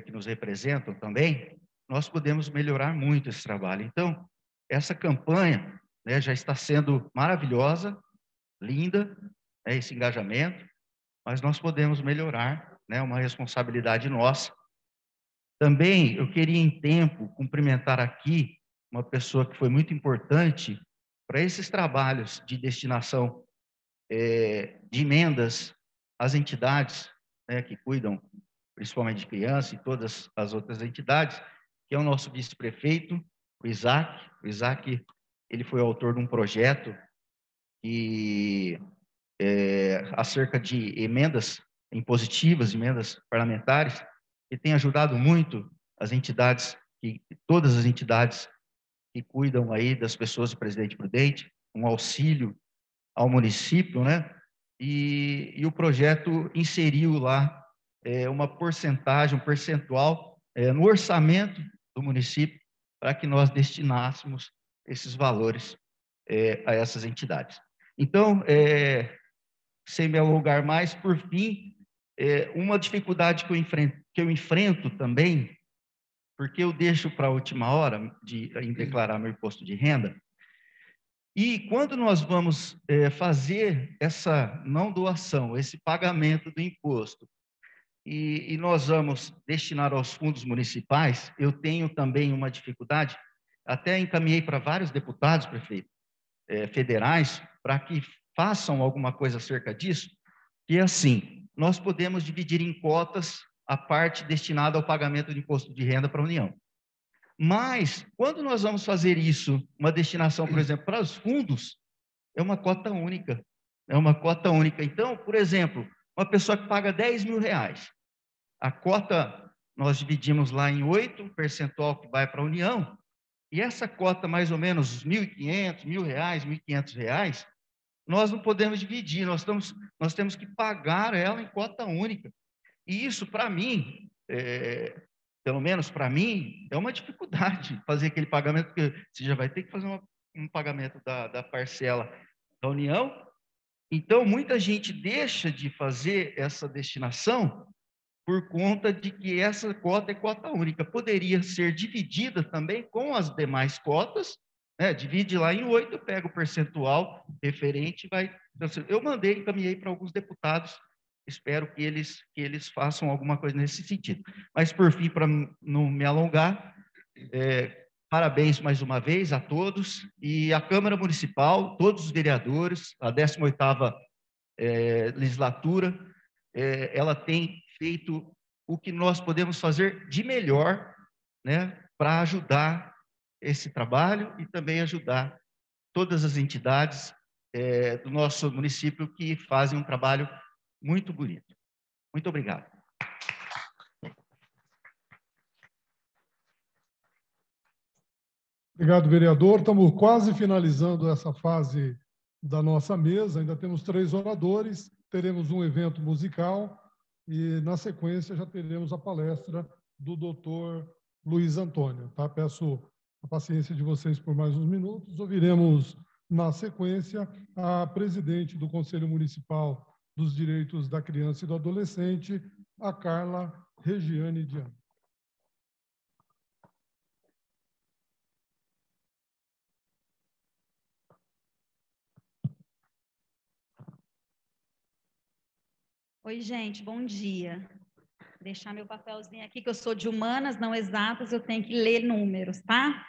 que nos representam também, nós podemos melhorar muito esse trabalho. Então, essa campanha, né, já está sendo maravilhosa, linda, esse engajamento, mas nós podemos melhorar, né, uma responsabilidade nossa. Também eu queria, em tempo, cumprimentar aqui uma pessoa que foi muito importante para esses trabalhos de destinação de emendas às entidades, né, que cuidam principalmente de crianças e todas as outras entidades, que é o nosso vice-prefeito, o Isaac. O Isaac, ele foi o autor de um projeto acerca de emendas impositivas, emendas parlamentares, que tem ajudado muito as entidades, todas as entidades que cuidam aí das pessoas de Presidente Prudente, um auxílio ao município, né? E o projeto inseriu lá uma porcentagem, um percentual no orçamento do município para que nós destinássemos esses valores a essas entidades. Então, sem me alongar mais, por fim, uma dificuldade que eu enfrento também, porque eu deixo para a última hora em declarar meu imposto de renda, e quando nós vamos fazer essa não doação, esse pagamento do imposto, e nós vamos destinar aos fundos municipais, eu tenho também uma dificuldade, até encaminhei para vários deputados, prefeito, federais, para que façam alguma coisa acerca disso, que é assim, nós podemos dividir em cotas a parte destinada ao pagamento de imposto de renda para a União. Mas, quando nós vamos fazer isso, uma destinação, por exemplo, para os fundos, é uma cota única. É uma cota única. Então, por exemplo, uma pessoa que paga R$10.000, a cota nós dividimos lá em 8, o percentual que vai para a União, e essa cota, mais ou menos, R$1.500, R$1.500, nós não podemos dividir, nós temos que pagar ela em cota única. E isso, para mim, pelo menos para mim, é uma dificuldade fazer aquele pagamento, porque você já vai ter que fazer um pagamento da parcela da União. Então, muita gente deixa de fazer essa destinação por conta de que essa cota é cota única. Poderia ser dividida também com as demais cotas, né? Divide lá em 8, pega o percentual referente e vai... Eu encaminhei para alguns deputados, espero que eles façam alguma coisa nesse sentido. Mas, por fim, para não me alongar, parabéns mais uma vez a todos, e a Câmara Municipal, todos os vereadores, a 18ª legislatura, ela tem feito o que nós podemos fazer de melhor, né, para ajudar esse trabalho e também ajudar todas as entidades do nosso município que fazem um trabalho muito bonito. Muito obrigado. Obrigado, vereador. Estamos quase finalizando essa fase da nossa mesa. Ainda temos 3 oradores, teremos um evento musical e, na sequência, já teremos a palestra do doutor Luiz Antônio. Tá? Peço a paciência de vocês por mais uns minutos. Ouviremos, na sequência, a presidente do Conselho Municipal dos Direitos da Criança e do Adolescente, a Carla Regiane Diana. Oi, gente, bom dia. Vou deixar meu papelzinho aqui, que eu sou de humanas, não exatas, eu tenho que ler números, tá?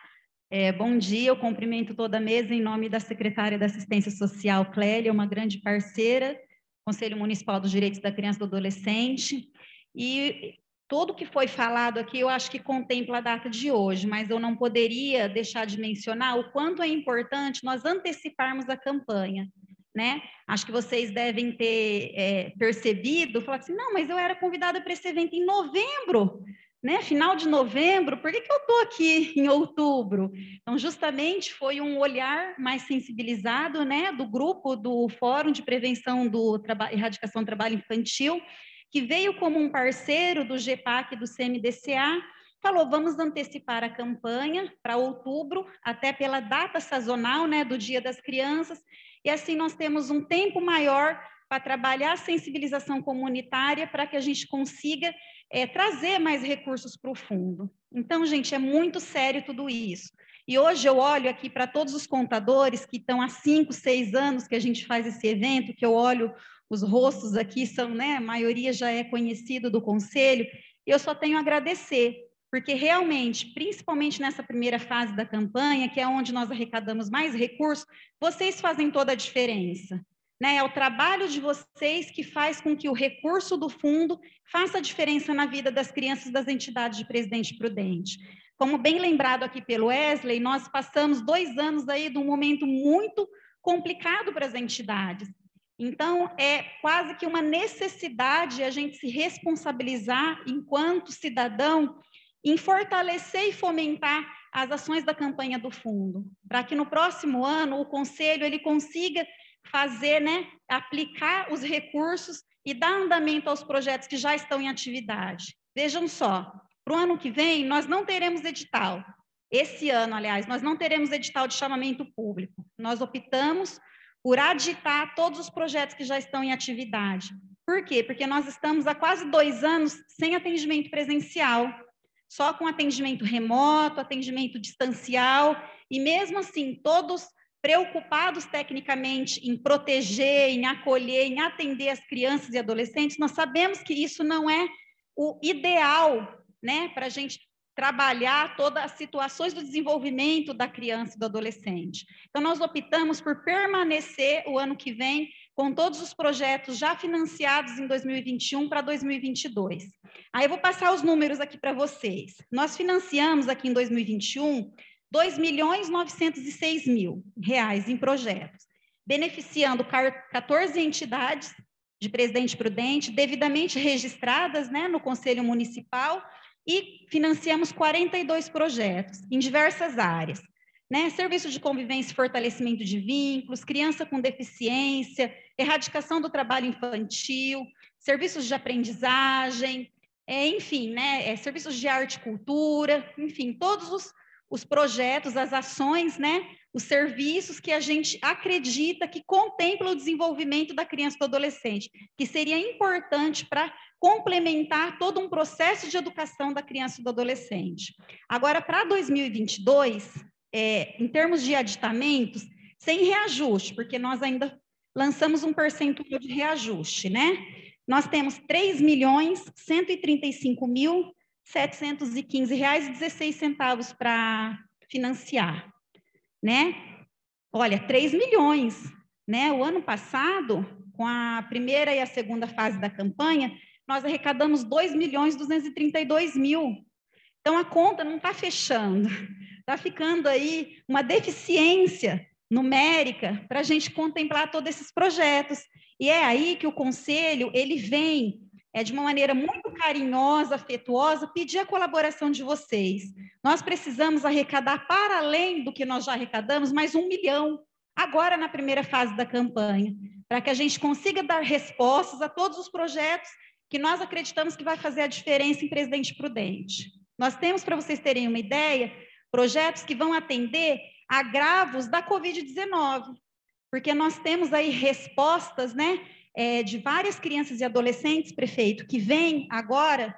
Bom dia, eu cumprimento toda a mesa em nome da secretária da Assistência Social, Clélia, uma grande parceira, Conselho Municipal dos Direitos da Criança e do Adolescente, e tudo que foi falado aqui, eu acho que contempla a data de hoje, mas eu não poderia deixar de mencionar o quanto é importante nós anteciparmos a campanha, né? Acho que vocês devem ter percebido, falar assim, não, mas eu era convidada para esse evento em novembro, né? Final de novembro, por que eu estou aqui em outubro? Então, justamente foi um olhar mais sensibilizado, né, do grupo do Fórum de Prevenção do Erradicação do Trabalho Infantil, que veio como um parceiro do GEPAC e do CMDCA, falou, vamos antecipar a campanha para outubro, até pela data sazonal, né, do Dia das Crianças, e assim nós temos um tempo maior para trabalhar a sensibilização comunitária para que a gente consiga trazer mais recursos para o fundo. Então, gente, é muito sério tudo isso. E hoje eu olho aqui para todos os contadores que estão há 5, 6 anos que a gente faz esse evento, que eu olho os rostos aqui, são, né, a maioria já é conhecido do Conselho, e eu só tenho a agradecer, porque realmente, principalmente nessa primeira fase da campanha, que é onde nós arrecadamos mais recursos, vocês fazem toda a diferença, né? É o trabalho de vocês que faz com que o recurso do fundo faça a diferença na vida das crianças das entidades de Presidente Prudente. Como bem lembrado aqui pelo Wesley, nós passamos 2 anos aí de um momento muito complicado para as entidades. Então, é quase que uma necessidade a gente se responsabilizar enquanto cidadão em fortalecer e fomentar as ações da campanha do fundo, para que no próximo ano o Conselho ele consiga fazer, né, aplicar os recursos e dar andamento aos projetos que já estão em atividade. Vejam só, para o ano que vem nós não teremos edital. Esse ano, aliás, nós não teremos edital de chamamento público. Nós optamos por aditar todos os projetos que já estão em atividade. Por quê? Porque nós estamos há quase 2 anos sem atendimento presencial, só com atendimento remoto, atendimento distancial, e mesmo assim, todos preocupados tecnicamente em proteger, em acolher, em atender as crianças e adolescentes, nós sabemos que isso não é o ideal, né, para a gente trabalhar todas as situações do desenvolvimento da criança e do adolescente. Então, nós optamos por permanecer o ano que vem com todos os projetos já financiados em 2021 para 2022. Aí eu vou passar os números aqui para vocês. Nós financiamos aqui em 2021 R$2.906.000 em projetos, beneficiando 14 entidades de Presidente Prudente, devidamente registradas, né, no Conselho Municipal, e financiamos 42 projetos em diversas áreas, né? Serviço de convivência e fortalecimento de vínculos, criança com deficiência, erradicação do trabalho infantil, serviços de aprendizagem, enfim, né? Serviços de arte e cultura, enfim, todos os projetos, as ações, né? Os serviços que a gente acredita que contemplam o desenvolvimento da criança e do adolescente, que seria importante para complementar todo um processo de educação da criança e do adolescente. Agora, para 2022, em termos de aditamentos, sem reajuste, porque nós ainda lançamos um percentual de reajuste, né? Nós temos R$3.135.715,16 para financiar, né? Olha, 3 milhões, né? O ano passado, com a primeira e a segunda fase da campanha, nós arrecadamos 2.232.000. Então, a conta não está fechando, está ficando aí uma deficiência numérica para a gente contemplar todos esses projetos. E é aí que o Conselho, ele vem, de uma maneira muito carinhosa, afetuosa, pedir a colaboração de vocês. Nós precisamos arrecadar, para além do que nós já arrecadamos, mais 1 milhão, agora na primeira fase da campanha, para que a gente consiga dar respostas a todos os projetos que nós acreditamos que vai fazer a diferença em Presidente Prudente. Nós temos, para vocês terem uma ideia, projetos que vão atender agravos da Covid-19, porque nós temos aí respostas, né, de várias crianças e adolescentes, prefeito, que vêm agora,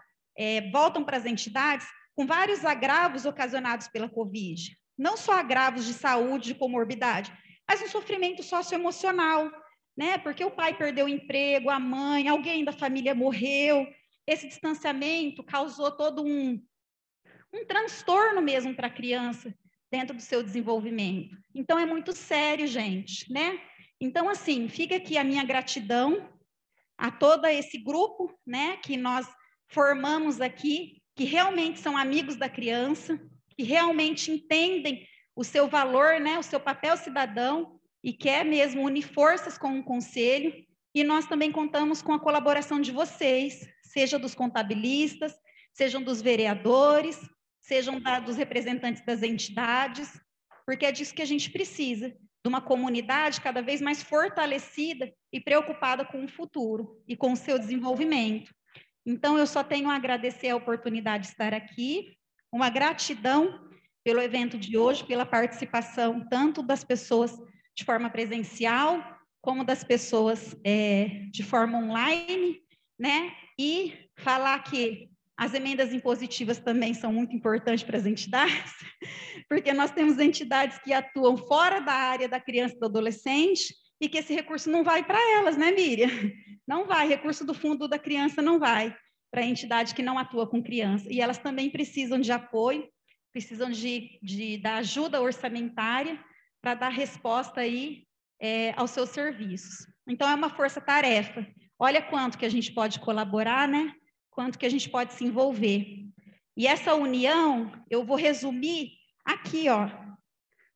voltam para as entidades com vários agravos ocasionados pela Covid. Não só agravos de saúde, de comorbidade, mas um sofrimento socioemocional, né? Porque o pai perdeu o emprego, a mãe, alguém da família morreu. Esse distanciamento causou todo um transtorno mesmo para a criança dentro do seu desenvolvimento. Então, é muito sério, gente, né? Então, assim, fica aqui a minha gratidão a todo esse grupo, né, que nós formamos aqui, que realmente são amigos da criança, que realmente entendem o seu valor, né, o seu papel cidadão, e quer mesmo unir forças com o conselho, e nós também contamos com a colaboração de vocês, seja dos contabilistas, sejam dos vereadores, sejam dos representantes das entidades, porque é disso que a gente precisa, de uma comunidade cada vez mais fortalecida e preocupada com o futuro e com o seu desenvolvimento. Então, eu só tenho a agradecer a oportunidade de estar aqui, uma gratidão pelo evento de hoje, pela participação tanto das pessoas de forma presencial, como das pessoas de forma online, né? E falar que as emendas impositivas também são muito importantes para as entidades, porque nós temos entidades que atuam fora da área da criança e do adolescente e que esse recurso não vai para elas, né, Miriam? Não vai, recurso do fundo da criança não vai para a entidade que não atua com criança. E elas também precisam de apoio, precisam da ajuda orçamentária para dar resposta aí aos seus serviços. Então, é uma força-tarefa. Olha quanto que a gente pode colaborar, né? Quanto que a gente pode se envolver. E essa união, eu vou resumir aqui, ó,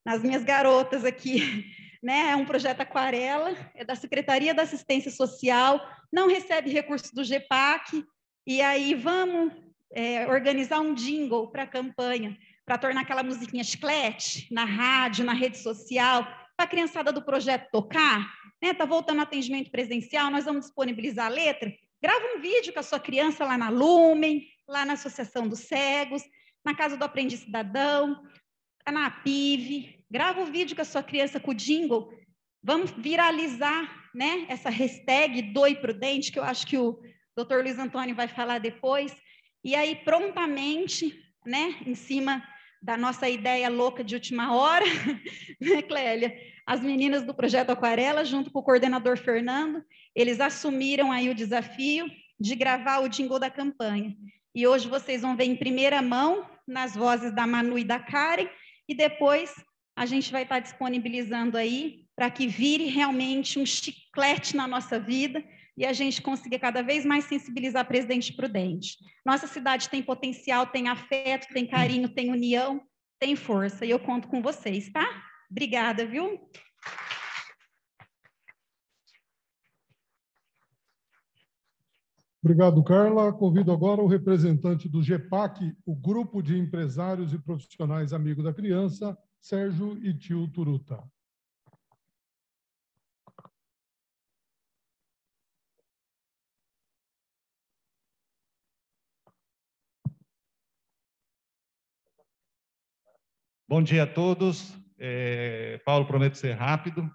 nas minhas garotas aqui, né? É um projeto Aquarela, é da Secretaria da Assistência Social, não recebe recursos do GEPAC, e aí vamos organizar um jingle para a campanha, para tornar aquela musiquinha chiclete na rádio, na rede social, para a criançada do projeto tocar, né? Tá voltando ao atendimento presencial, nós vamos disponibilizar a letra. Grava um vídeo com a sua criança lá na Lumen, lá na Associação dos Cegos, na Casa do Aprendiz Cidadão, na APIV. Grava um vídeo com a sua criança com o jingle. Vamos viralizar, né, essa hashtag Doe Prudente, que eu acho que o Dr. Luiz Antônio vai falar depois. E aí, prontamente, né, em cima da nossa ideia louca de última hora, né, Clélia? As meninas do Projeto Aquarela, junto com o coordenador Fernando, eles assumiram aí o desafio de gravar o jingle da campanha. E hoje vocês vão ver em primeira mão, nas vozes da Manu e da Karen, e depois a gente vai estar disponibilizando aí para que vire realmente um chiclete na nossa vida e a gente consiga cada vez mais sensibilizar Presidente Prudente. Nossa cidade tem potencial, tem afeto, tem carinho, tem união, tem força, e eu conto com vocês, tá? Obrigada, viu? Obrigado, Carla. Convido agora o representante do GEPAC, o Grupo de Empresários e Profissionais Amigos da Criança, Sérgio Itil Turuta. Bom dia a todos. Paulo, prometo ser rápido.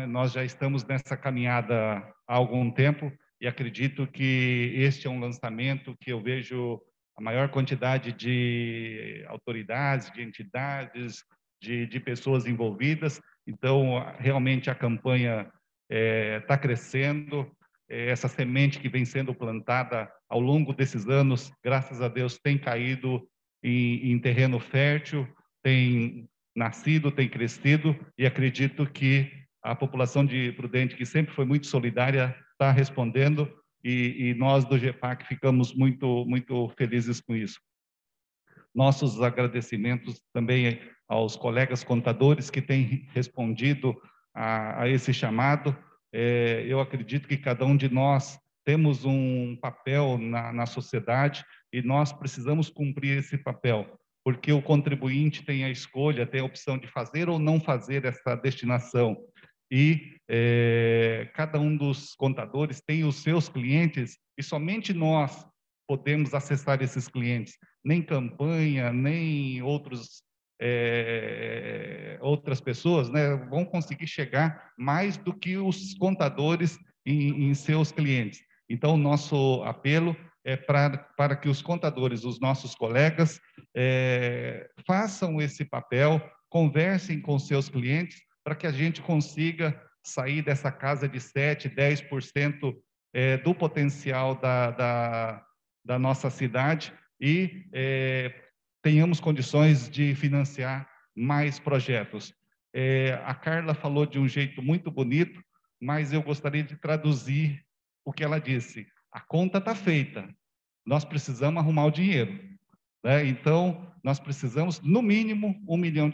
Nós já estamos nessa caminhada há algum tempo e acredito que este é um lançamento que eu vejo a maior quantidade de autoridades, de entidades, de pessoas envolvidas. Então, realmente a campanha está crescendo. Essa semente que vem sendo plantada ao longo desses anos, graças a Deus, tem caído em terreno fértil, tem nascido, tem crescido, e acredito que a população de Prudente, que sempre foi muito solidária, está respondendo, e nós do GEPAC ficamos muito, muito felizes com isso. Nossos agradecimentos também aos colegas contadores que têm respondido a esse chamado. Eu acredito que cada um de nós temos um papel na sociedade e nós precisamos cumprir esse papel, porque o contribuinte tem a escolha, tem a opção de fazer ou não fazer essa destinação. E cada um dos contadores tem os seus clientes e somente nós podemos acessar esses clientes. nem campanha, nem outras pessoas, né, vão conseguir chegar mais do que os contadores em seus clientes. Então, o nosso apelo é para que os contadores, os nossos colegas, façam esse papel, conversem com seus clientes, para que a gente consiga sair dessa casa de 7%, 10% do potencial da nossa cidade e tenhamos condições de financiar mais projetos. A Carla falou de um jeito muito bonito, mas eu gostaria de traduzir o que ela disse. A conta está feita, nós precisamos arrumar o dinheiro, né? Então, nós precisamos, no mínimo, R$1 milhão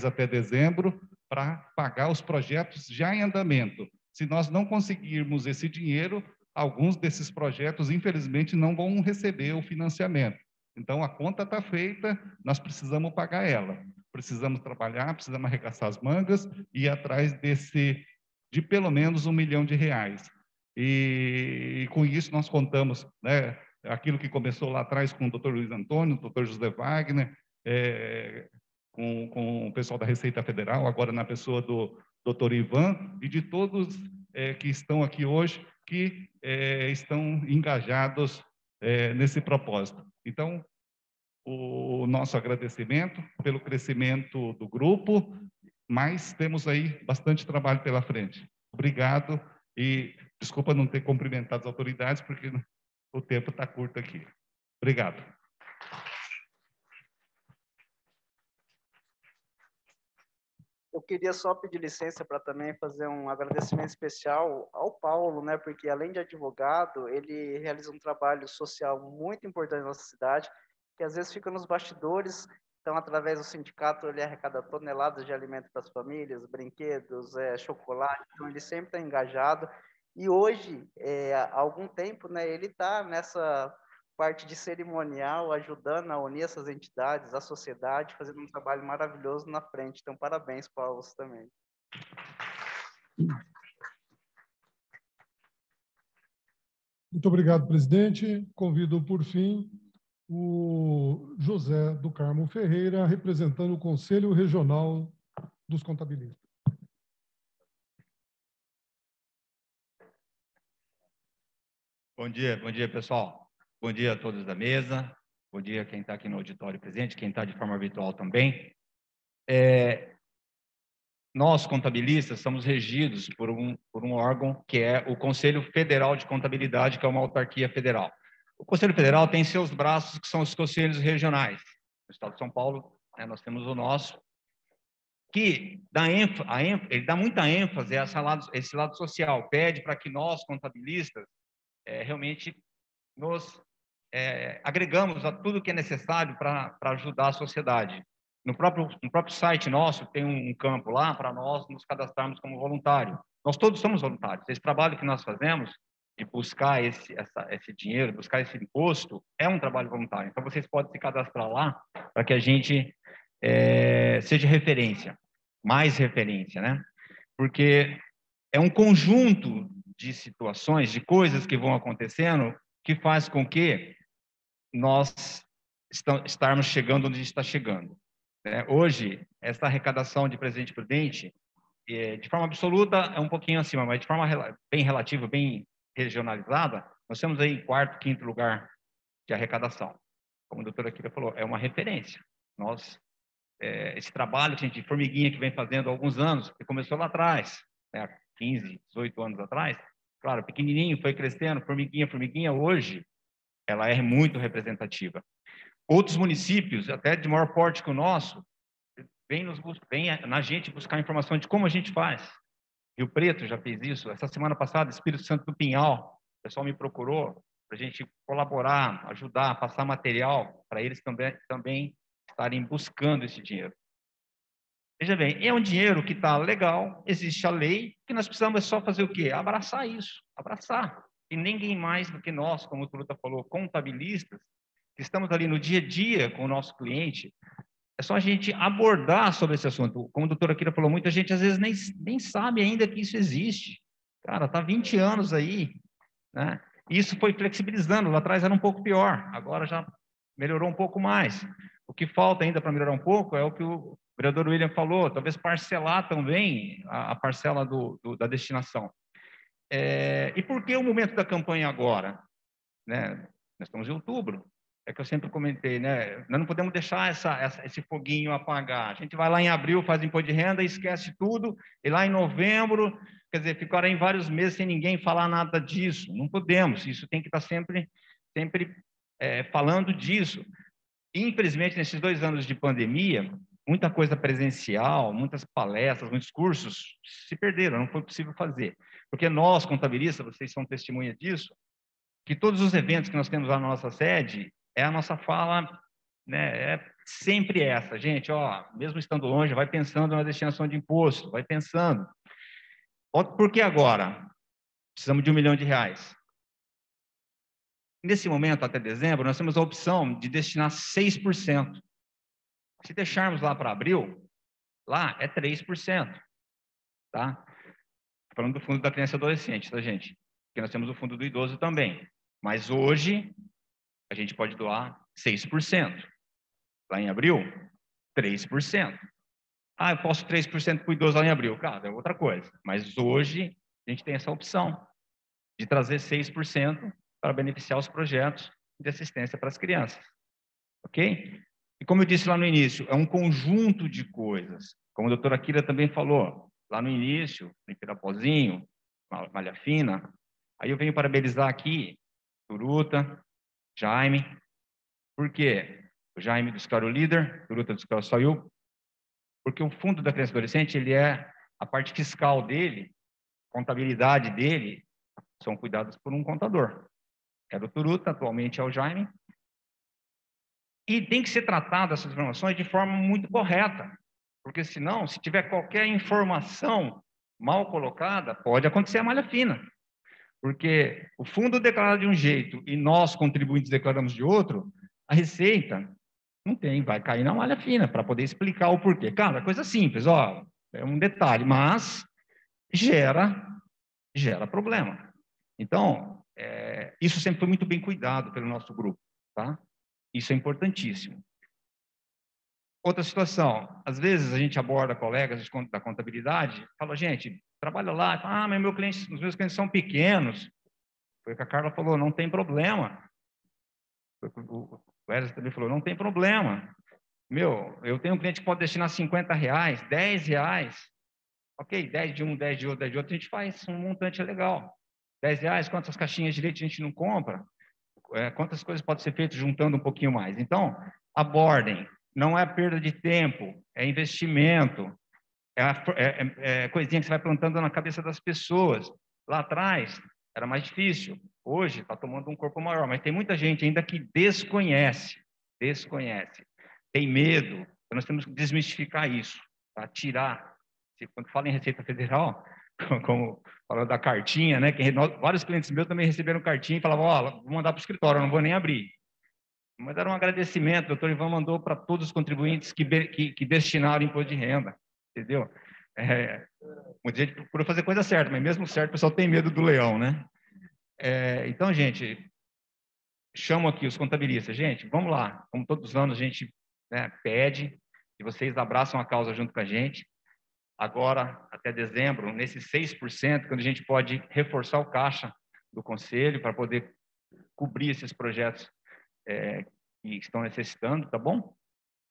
até dezembro para pagar os projetos já em andamento. Se nós não conseguirmos esse dinheiro, alguns desses projetos, infelizmente, não vão receber o financiamento. Então, a conta está feita, nós precisamos pagar ela. Precisamos trabalhar, precisamos arregaçar as mangas e ir atrás de pelo menos R$1 milhão. E com isso nós contamos, né, aquilo que começou lá atrás com o Dr. Luiz Antônio, o Dr. José Wagner, com o pessoal da Receita Federal, agora na pessoa do Dr. Ivan, e de todos que estão aqui hoje, que estão engajados nesse propósito. Então, o nosso agradecimento pelo crescimento do grupo, mas temos aí bastante trabalho pela frente. Obrigado e desculpa não ter cumprimentado as autoridades, porque o tempo está curto aqui. Obrigado. Eu queria só pedir licença para também fazer um agradecimento especial ao Paulo, né? Porque além de advogado, ele realiza um trabalho social muito importante na nossa cidade, que às vezes fica nos bastidores. Então, através do sindicato, ele arrecada toneladas de alimento para as famílias, brinquedos, chocolate. Então, ele sempre está engajado. E hoje, há algum tempo, né, ele está nessa parte de cerimonial, ajudando a unir essas entidades, a sociedade, fazendo um trabalho maravilhoso na frente. Então, parabéns, Paulo, também. Muito obrigado, presidente. Convido, por fim, o José do Carmo Ferreira, representando o Conselho Regional dos Contabilistas. Bom dia, pessoal. Bom dia a todos da mesa. Bom dia quem está aqui no auditório presente, quem está de forma virtual também. Nós, contabilistas, somos regidos por um órgão que é o Conselho Federal de Contabilidade, que é uma autarquia federal. O Conselho Federal tem seus braços, que são os conselhos regionais. No estado de São Paulo, nós temos o nosso, que ele dá muita ênfase a esse lado social, pede para que nós, contabilistas, realmente nos agregamos a tudo que é necessário para ajudar a sociedade. No próprio site nosso tem um campo lá para nós nos cadastrarmos como voluntário. Nós todos somos voluntários. Esse trabalho que nós fazemos de buscar esse dinheiro, buscar esse imposto, é um trabalho voluntário. Então, vocês podem se cadastrar lá para que a gente seja referência, mais referência, né? Porque é um conjunto de situações, de coisas que vão acontecendo, que faz com que nós estarmos chegando onde a gente está chegando. Hoje, essa arrecadação de presente prudente, de forma absoluta, é um pouquinho acima, mas de forma bem relativa, bem regionalizada, nós temos aí em 4º, 5º lugar de arrecadação. Como a doutora Kira falou, é uma referência. Esse trabalho que a gente, de formiguinha, que vem fazendo há alguns anos, que começou lá atrás, há 15, 18 anos atrás, claro, pequenininho, foi crescendo, formiguinha, hoje, ela é muito representativa. Outros municípios, até de maior porte que o nosso, vêm na gente buscar informação de como a gente faz. Rio Preto já fez isso. Essa semana passada, Espírito Santo do Pinhal, o pessoal me procurou para a gente colaborar, ajudar, passar material para eles também estarem buscando esse dinheiro. Veja bem, é um dinheiro que está legal, existe a lei, que nós precisamos é só fazer o quê? Abraçar isso, abraçar. E ninguém mais do que nós, como o Truta falou, contabilistas, que estamos ali no dia a dia com o nosso cliente, é só a gente abordar sobre esse assunto. Como a doutora Kira falou, muita gente às vezes nem sabe ainda que isso existe. Cara, está 20 anos aí, né? Isso foi flexibilizando, lá atrás era um pouco pior, agora já melhorou um pouco mais. O que falta ainda para melhorar um pouco é o que o vereador William falou, talvez parcelar também a parcela da destinação. E por que o momento da campanha agora? Né? Nós estamos em outubro, é que eu sempre comentei, né? Nós não podemos deixar esse foguinho apagar. A gente vai lá em abril, faz imposto de renda, esquece tudo, e lá em novembro, quer dizer, ficará em vários meses sem ninguém falar nada disso. Não podemos, isso tem que estar sempre falando disso. Infelizmente, nesses 2 anos de pandemia, muita coisa presencial, muitas palestras, muitos cursos se perderam, não foi possível fazer. Porque nós, contabilistas, vocês são testemunha disso, que todos os eventos que nós temos lá na nossa sede, a nossa fala, né, é sempre essa, gente, ó, mesmo estando longe, vai pensando na destinação de imposto, vai pensando. Por que agora? Precisamos de R$1 milhão. Nesse momento, até dezembro, nós temos a opção de destinar 6%. Se deixarmos lá para abril, lá é 3%. Tá? Falando do fundo da criança e adolescente, tá, gente? Porque nós temos o fundo do idoso também. Mas hoje, a gente pode doar 6%. Lá em abril, 3%. Ah, eu posso 3% para o idoso lá em abril. Cara, é outra coisa. Mas hoje, a gente tem essa opção de trazer 6% para beneficiar os projetos de assistência para as crianças. Ok? E como eu disse lá no início, é um conjunto de coisas. Como a doutora Kira também falou, lá no início, em Pirapozinho, Malha Fina, aí eu venho parabenizar aqui Turuta, Jaime. Por quê? O Jaime do Escaro Líder, Turuta do Escaro Saiu, porque o fundo da criança e adolescente, ele é a parte fiscal dele, contabilidade dele, são cuidados por um contador. Era o Turuta, atualmente é o Jaime. E tem que ser tratado essas informações de forma muito correta, porque senão, se tiver qualquer informação mal colocada, pode acontecer a malha fina. Porque o fundo declara de um jeito e nós, contribuintes, declaramos de outro, a receita não tem, vai cair na malha fina para poder explicar o porquê. Cara, é coisa simples, ó, é um detalhe, mas gera problema. Então, isso sempre foi muito bem cuidado pelo nosso grupo, tá? Isso é importantíssimo. Outra situação, às vezes a gente aborda colegas da contabilidade, fala, gente, trabalha lá, mas os meus clientes são pequenos. Foi o que a Carla falou, não tem problema. O Wesley também falou, não tem problema. Eu tenho um cliente que pode destinar R$50, R$10. Ok, 10 de um, 10 de outro, 10 de outro, a gente faz um montante legal. R$10, quantas caixinhas de leite a gente não compra? Quantas coisas podem ser feitas juntando um pouquinho mais? Então, abordem. Não é perda de tempo, é investimento. É coisinha que você vai plantando na cabeça das pessoas. Lá atrás, era mais difícil. Hoje, está tomando um corpo maior. Mas tem muita gente ainda que desconhece. Tem medo. Então, nós temos que desmistificar isso. Tá? Tirar. Quando fala em Receita Federal, como falando da cartinha, né? Vários clientes meus também receberam cartinha e falavam, vou mandar para o escritório, eu não vou nem abrir. Mas era um agradecimento, o doutor Ivan mandou para todos os contribuintes que destinaram imposto de renda, entendeu? Muita gente procura fazer coisa certa, mas mesmo certo o pessoal tem medo do leão, né? Então, gente, chamo aqui os contabilistas, gente, vamos lá, como todos os anos a gente pede, e vocês abraçam a causa junto com a gente. Agora, até dezembro, nesses 6%, quando a gente pode reforçar o caixa do Conselho para poder cobrir esses projetos que estão necessitando, tá bom?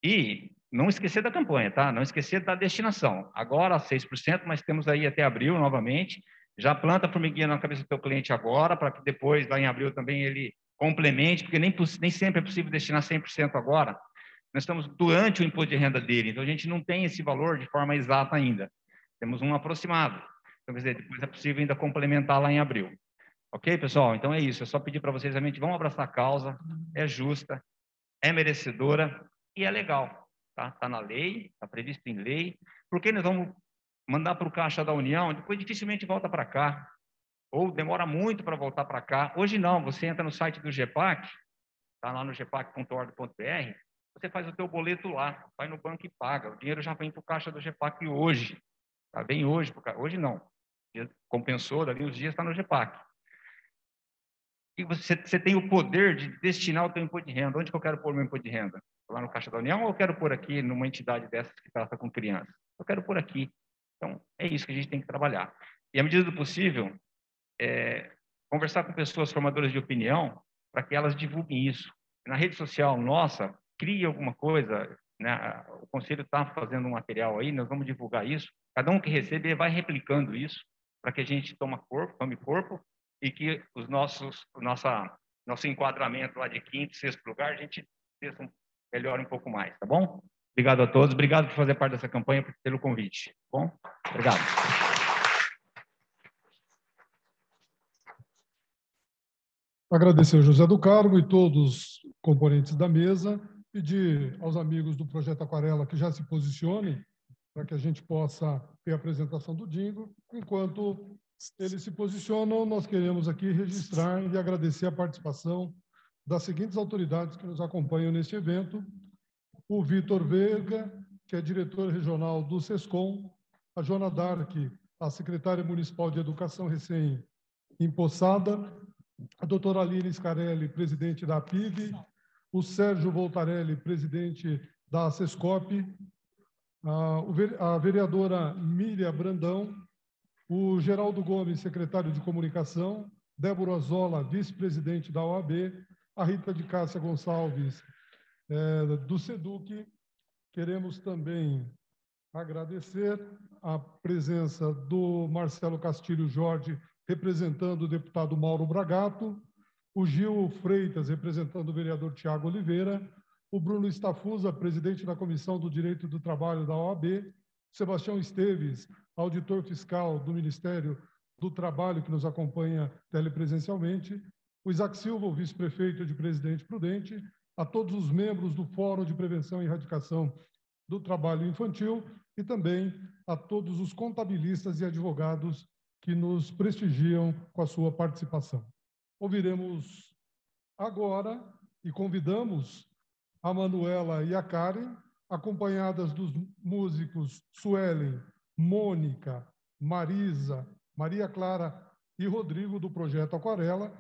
E não esquecer da campanha, tá? Não esquecer da destinação. Agora, 6%, mas temos aí até abril, novamente. Já planta a formiguinha na cabeça do teu cliente agora, para que depois, lá em abril, também ele complemente, porque nem sempre é possível destinar 100% agora. Nós estamos durante o imposto de renda dele, então a gente não tem esse valor de forma exata ainda. Temos um aproximado. Então, quer dizer, depois é possível ainda complementar lá em abril. Ok, pessoal? Então é isso. É só pedir para vocês realmente, vamos abraçar a causa, é justa, é merecedora e é legal. Está na lei, está previsto em lei. Por que nós vamos mandar para o Caixa da União? Depois dificilmente volta para cá. Ou demora muito para voltar para cá. Hoje não, você entra no site do GEPAC, está lá no gepac.org.br, você faz o teu boleto lá, vai no banco e paga. O dinheiro já vem para o caixa do GEPAC hoje. Tá? Vem hoje. Hoje não. Compensou, dali uns dias está no GEPAC. que você tem o poder de destinar o seu imposto de renda. Onde que eu quero pôr o meu imposto de renda? Lá no Caixa da União ou eu quero pôr aqui numa entidade dessas que trata com crianças? Eu quero pôr aqui. Então, é isso que a gente tem que trabalhar. E, à medida do possível, conversar com pessoas formadoras de opinião para que elas divulguem isso. Na rede social nossa, crie alguma coisa, né? O Conselho está fazendo um material aí, nós vamos divulgar isso. Cada um que receber vai replicando isso para que a gente tome corpo e que nosso enquadramento lá de quinto, sexto lugar, a gente melhore um pouco mais, tá bom? Obrigado a todos, obrigado por fazer parte dessa campanha, pelo convite, tá bom? Obrigado. Agradecer ao José do Carmo e todos os componentes da mesa, pedir aos amigos do Projeto Aquarela que já se posicionem para que a gente possa ter a apresentação do Dingo. Enquanto eles se posicionam, nós queremos aqui registrar e agradecer a participação das seguintes autoridades que nos acompanham neste evento: o Vitor Veiga, que é diretor regional do SESCOM, a Joana Dark, a secretária municipal de educação recém-empossada, a doutora Aline Scarelli, presidente da APIB, o Sérgio Voltarelli, presidente da SESCOP, a vereadora Míria Brandão, o Geraldo Gomes, secretário de comunicação, Débora Zola, vice-presidente da OAB, a Rita de Cássia Gonçalves, do SEDUC. Queremos também agradecer a presença do Marcelo Castilho Jorge, representando o deputado Mauro Bragato, o Gil Freitas, representando o vereador Tiago Oliveira, o Bruno Stafusa, presidente da Comissão do Direito do Trabalho da OAB, Sebastião Esteves, auditor fiscal do Ministério do Trabalho, que nos acompanha telepresencialmente, o Isaac Silva, o vice-prefeito de Presidente Prudente, a todos os membros do Fórum de Prevenção e Erradicação do Trabalho Infantil e também a todos os contabilistas e advogados que nos prestigiam com a sua participação. Ouviremos agora e convidamos a Manuela e a Karen, acompanhadas dos músicos Suelen, Mônica, Marisa, Maria Clara e Rodrigo do Projeto Aquarela,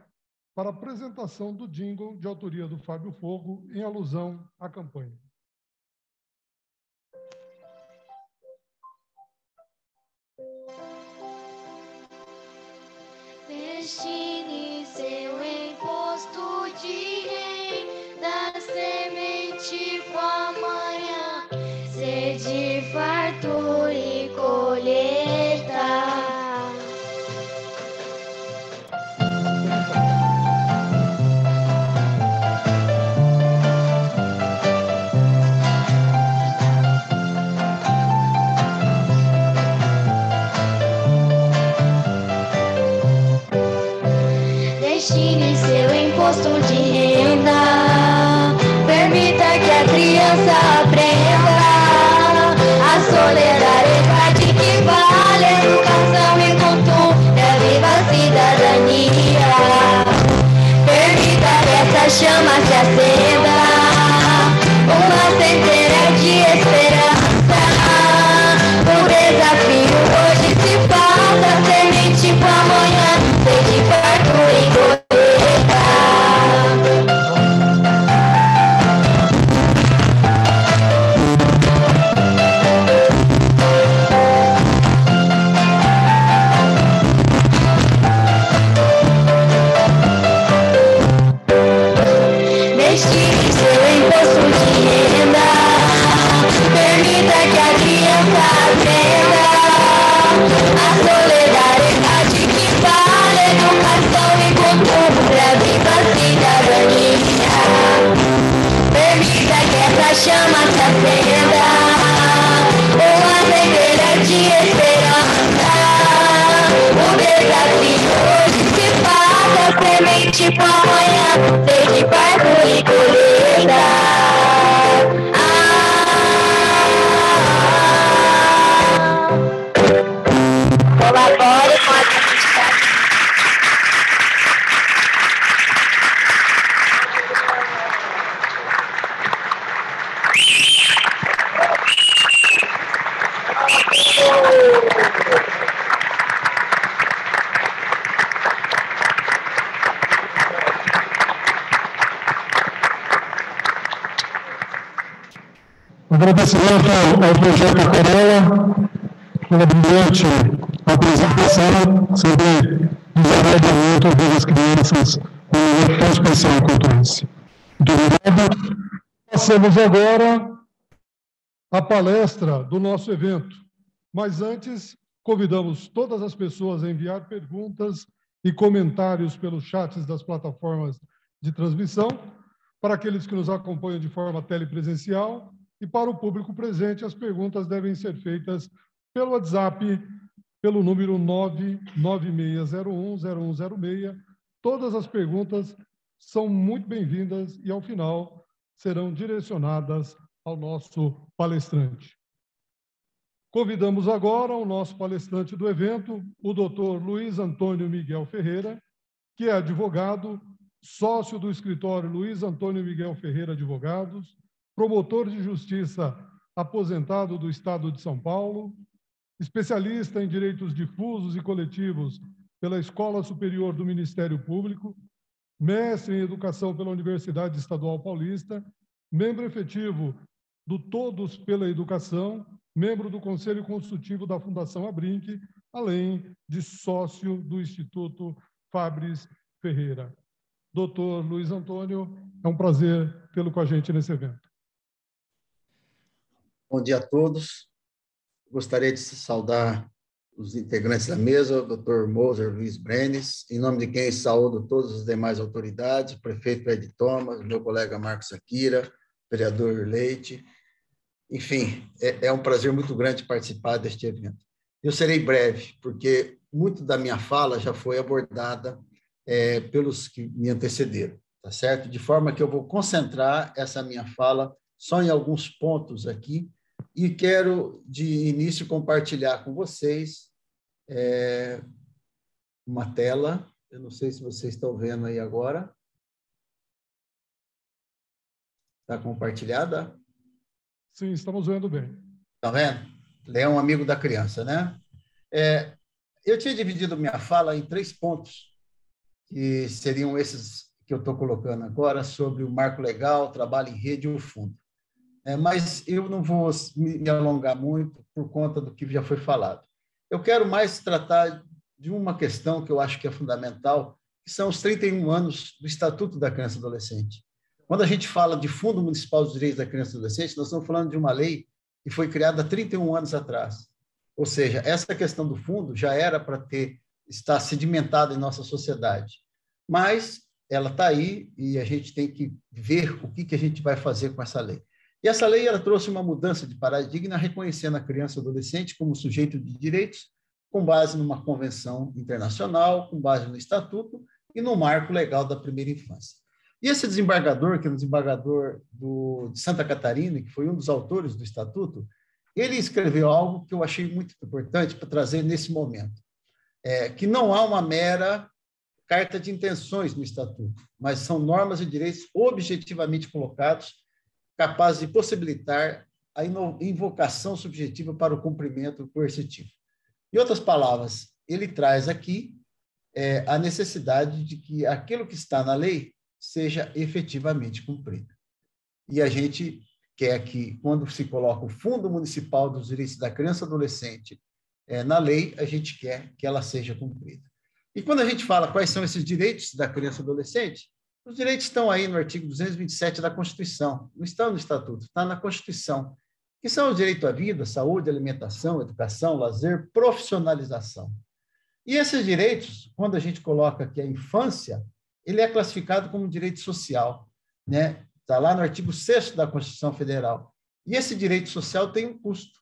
para a apresentação do jingle de autoria do Fábio Fogo, em alusão à campanha. Destine seu imposto de renda, semente pra amanhã, sede, fartura e colheita. Destine seu imposto de renda, permita que a criança aprenda a solidariedade que vale a educação e cultura, viva a cidadania. Permita que essa chama se acenda, uma centenária de esperança. O desafio hoje se passa, semente para amanhã, sede, fartura e colheita. Destine seu imposto de renda, permita que a criança aprenda a solidariedade que vale a educação e cultura, viva a cidadania. Permita que essa chama se acenda, uma centelha de esperança. O desafio hoje se passa, semente para amanhã, sede, fartura e colheita. Colabore com a comunidade. Agradecimento ao projeto Corolla pela brilhante apresentação sobre desenvolvimento das crianças com um evento tão especial quanto esse. Muito obrigado. Passamos agora à palestra do nosso evento. Mas antes, convidamos todas as pessoas a enviar perguntas e comentários pelos chats das plataformas de transmissão, para aqueles que nos acompanham de forma telepresencial, e para o público presente, as perguntas devem ser feitas pelo WhatsApp, pelo número 996010106. Todas as perguntas são muito bem-vindas e, ao final, serão direcionadas ao nosso palestrante. Convidamos agora o nosso palestrante do evento, o Dr. Luiz Antônio Miguel Ferreira, que é advogado, sócio do escritório Luiz Antônio Miguel Ferreira Advogados, promotor de justiça aposentado do Estado de São Paulo, especialista em direitos difusos e coletivos pela Escola Superior do Ministério Público, mestre em educação pela Universidade Estadual Paulista, membro efetivo do Todos pela Educação, membro do Conselho Consultivo da Fundação Abrinq, além de sócio do Instituto Fabris Ferreira. Doutor Luiz Antônio, é um prazer tê-lo com a gente nesse evento. Bom dia a todos. Gostaria de saudar os integrantes da mesa, o doutor Moser Luiz Brenes, em nome de quem saúdo todas as demais autoridades, o prefeito Ed Thomas, meu colega Marcos Akira, vereador Leite. Enfim, é um prazer muito grande participar deste evento. Eu serei breve, porque muito da minha fala já foi abordada pelos que me antecederam, tá certo? De forma que eu vou concentrar essa minha fala só em alguns pontos aqui, e quero, de início, compartilhar com vocês uma tela. Eu não sei se vocês estão vendo aí agora. Está compartilhada? Sim, estamos vendo bem. Está vendo? Ele é um amigo da criança, né? Eu tinha dividido minha fala em 3 pontos, que seriam esses que eu estou colocando agora, sobre o marco legal, trabalho em rede e o fundo. Mas eu não vou me alongar muito por conta do que já foi falado. Eu quero mais tratar de uma questão que eu acho que é fundamental, que são os 31 anos do Estatuto da Criança e Adolescente. Quando a gente fala de Fundo Municipal dos Direitos da Criança e Adolescente, nós estamos falando de uma lei que foi criada há 31 anos atrás. Ou seja, essa questão do fundo já era para estar sedimentada em nossa sociedade. Mas ela está aí e a gente tem que ver o que a gente vai fazer com essa lei. E essa lei ela trouxe uma mudança de paradigma, reconhecendo a criança e adolescente como sujeito de direitos, com base numa convenção internacional, com base no Estatuto e no marco legal da primeira infância. E esse desembargador, que é um desembargador de Santa Catarina, que foi um dos autores do Estatuto, ele escreveu algo que eu achei muito importante para trazer nesse momento, que não há uma mera carta de intenções no Estatuto, mas são normas e direitos objetivamente colocados, capazes de possibilitar a invocação subjetiva para o cumprimento coercitivo. Em outras palavras, ele traz aqui a necessidade de que aquilo que está na lei seja efetivamente cumprido. E a gente quer que, quando se coloca o Fundo Municipal dos Direitos da Criança e Adolescente na lei, a gente quer que ela seja cumprida. E quando a gente fala quais são esses direitos da criança e adolescente, os direitos estão aí no artigo 227 da Constituição, não estão no Estatuto, está na Constituição, que são o direito à vida, saúde, alimentação, educação, lazer, profissionalização. E esses direitos, quando a gente coloca aqui a infância, ele é classificado como direito social, né? Está lá no artigo 6º da Constituição Federal. E esse direito social tem um custo.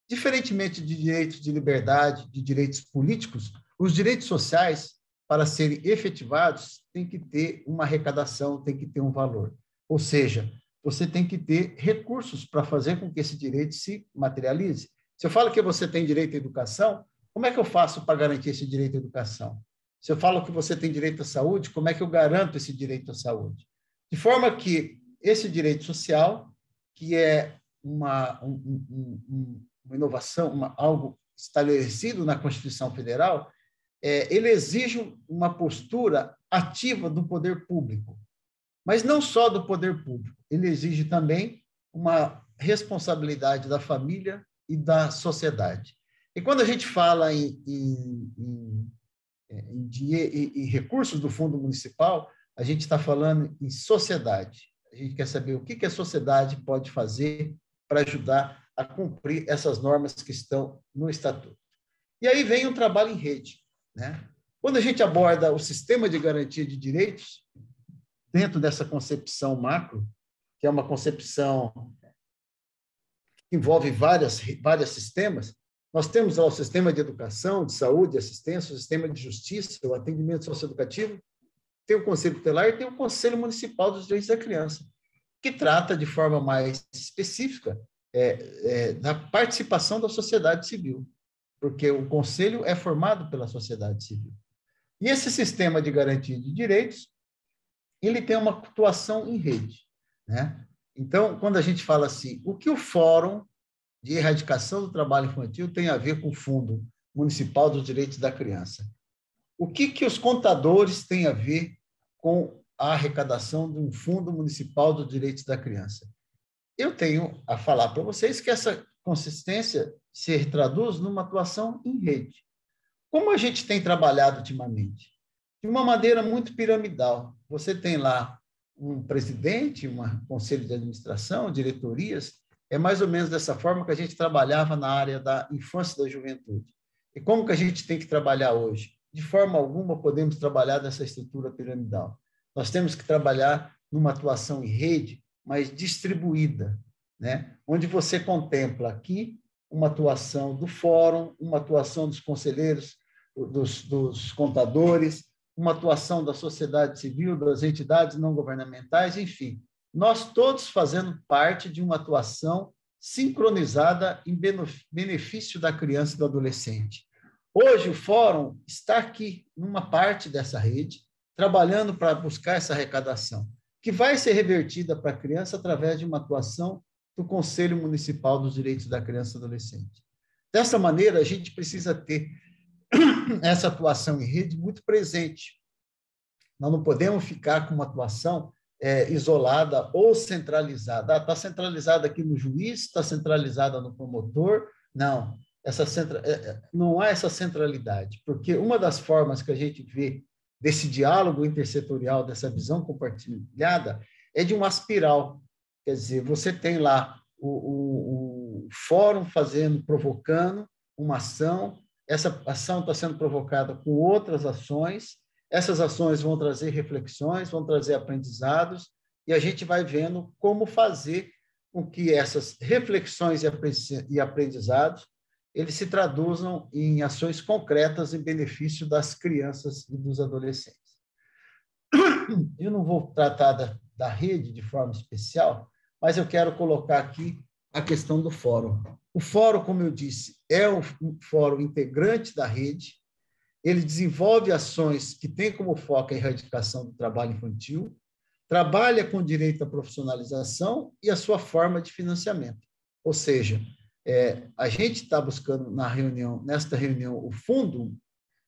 Diferentemente de direitos de liberdade, de direitos políticos, os direitos sociais, para serem efetivados, tem que ter uma arrecadação, tem que ter um valor. Ou seja, você tem que ter recursos para fazer com que esse direito se materialize. Se eu falo que você tem direito à educação, como é que eu faço para garantir esse direito à educação? Se eu falo que você tem direito à saúde, como é que eu garanto esse direito à saúde? De forma que esse direito social, que é uma inovação, algo estabelecido na Constituição Federal, ele exige uma postura ativa do poder público. Mas não só do poder público, ele exige também uma responsabilidade da família e da sociedade. E quando a gente fala em recursos do Fundo Municipal, a gente está falando em sociedade. A gente quer saber o que a sociedade pode fazer para ajudar a cumprir essas normas que estão no Estatuto. E aí vem o trabalho em rede, né? Quando a gente aborda o sistema de garantia de direitos, dentro dessa concepção macro, que é uma concepção que envolve vários sistemas, nós temos lá o sistema de educação, de saúde, assistência, o sistema de justiça, o atendimento socioeducativo, tem o Conselho Tutelar e tem o Conselho Municipal dos Direitos da Criança, que trata de forma mais específica da participação da sociedade civil, porque o Conselho é formado pela sociedade civil. E esse sistema de garantia de direitos, ele tem uma atuação em rede, né? Então, quando a gente fala assim, o que o Fórum de Erradicação do Trabalho Infantil tem a ver com o Fundo Municipal dos Direitos da Criança? O que os contadores têm a ver com a arrecadação de um Fundo Municipal dos Direitos da Criança? Eu tenho a falar para vocês que essa consistência se traduz numa atuação em rede. Como a gente tem trabalhado ultimamente? De uma maneira muito piramidal. Você tem lá um presidente, um conselho de administração, diretorias, é mais ou menos dessa forma que a gente trabalhava na área da infância e da juventude. E como que a gente tem que trabalhar hoje? De forma alguma podemos trabalhar nessa estrutura piramidal. Nós temos que trabalhar numa atuação em rede, mas distribuída, né? Onde você contempla aqui uma atuação do fórum, uma atuação dos conselheiros, dos contadores, uma atuação da sociedade civil, das entidades não governamentais, enfim, nós todos fazendo parte de uma atuação sincronizada em benefício da criança e do adolescente. Hoje, o Fórum está aqui, numa parte dessa rede, trabalhando para buscar essa arrecadação, que vai ser revertida para a criança através de uma atuação do Conselho Municipal dos Direitos da Criança e do Adolescente. Dessa maneira, a gente precisa ter essa atuação em rede muito presente. Nós não podemos ficar com uma atuação isolada ou centralizada. Está centralizada aqui no juiz, está centralizada no promotor. Não, não há essa centralidade, porque uma das formas que a gente vê desse diálogo intersetorial, dessa visão compartilhada, é de uma espiral. Quer dizer, você tem lá o fórum provocando uma ação, essa ação está sendo provocada com outras ações, essas ações vão trazer reflexões, vão trazer aprendizados, e a gente vai vendo como fazer com que essas reflexões e aprendizados eles se traduzam em ações concretas em benefício das crianças e dos adolescentes. Eu não vou tratar da rede de forma especial, mas eu quero colocar aqui a questão do fórum. O fórum, como eu disse, é um fórum integrante da rede, ele desenvolve ações que têm como foco a erradicação do trabalho infantil, trabalha com direito à profissionalização e a sua forma de financiamento. Ou seja, a gente está buscando nesta reunião, o Fundo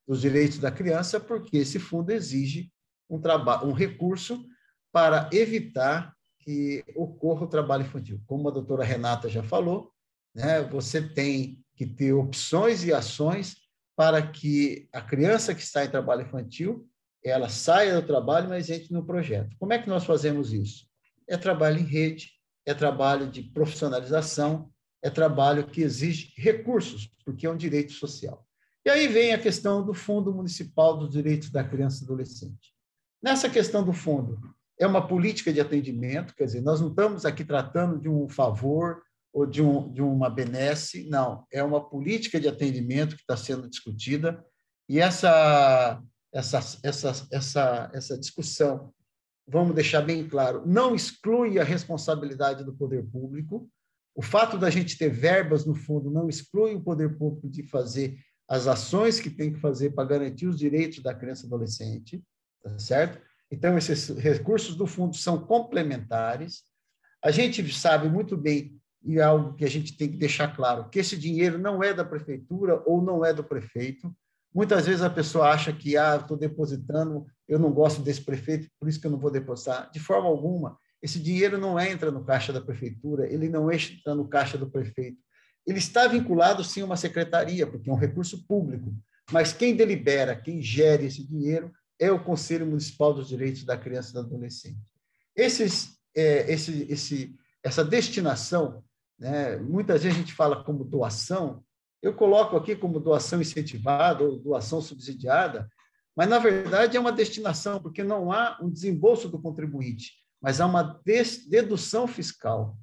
dos Direitos da Criança, porque esse fundo exige um recurso para evitar que ocorra o trabalho infantil. Como a doutora Renata já falou, né, você tem que ter opções e ações para que a criança que está em trabalho infantil, ela saia do trabalho, mas entre no projeto. Como é que nós fazemos isso? É trabalho em rede, é trabalho de profissionalização, é trabalho que exige recursos, porque é um direito social. E aí vem a questão do Fundo Municipal dos Direitos da Criança e do Adolescente. Nessa questão do fundo, é uma política de atendimento, quer dizer, nós não estamos aqui tratando de um favor ou de uma benesse, não, é uma política de atendimento que está sendo discutida, e essa discussão, vamos deixar bem claro, não exclui a responsabilidade do poder público. O fato da gente ter verbas no fundo não exclui o poder público de fazer as ações que tem que fazer para garantir os direitos da criança e adolescente, tá certo? Então, esses recursos do fundo são complementares. A gente sabe muito bem, e é algo que a gente tem que deixar claro, que esse dinheiro não é da prefeitura ou não é do prefeito. Muitas vezes a pessoa acha que, estou depositando, eu não gosto desse prefeito, por isso que eu não vou depositar. De forma alguma, esse dinheiro não entra no caixa da prefeitura, ele não entra no caixa do prefeito. Ele está vinculado, sim, a uma secretaria, porque é um recurso público, mas quem delibera, quem gere esse dinheiro é o Conselho Municipal dos Direitos da Criança e do Adolescente. Essa destinação, né, muitas vezes a gente fala como doação, eu coloco aqui como doação incentivada ou doação subsidiada, mas, na verdade, é uma destinação, porque não há um desembolso do contribuinte, mas há uma dedução fiscal,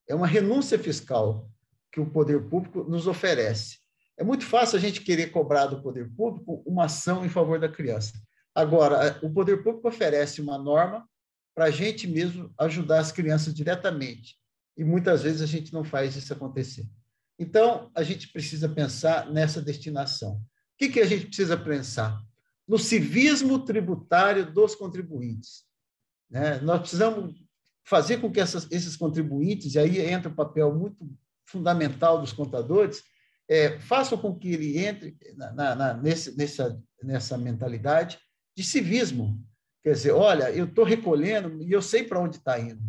é uma renúncia fiscal que o poder público nos oferece. É muito fácil a gente querer cobrar do poder público uma ação em favor da criança. Agora, o poder público oferece uma norma para a gente mesmo ajudar as crianças diretamente, e muitas vezes a gente não faz isso acontecer. Então, a gente precisa pensar nessa destinação. O que a gente precisa pensar? No civismo tributário dos contribuintes. Né? Nós precisamos fazer com que esses contribuintes, e aí entra o papel muito fundamental dos contadores, façam com que ele entre nessa mentalidade de civismo. Quer dizer, olha, eu estou recolhendo e eu sei para onde está indo.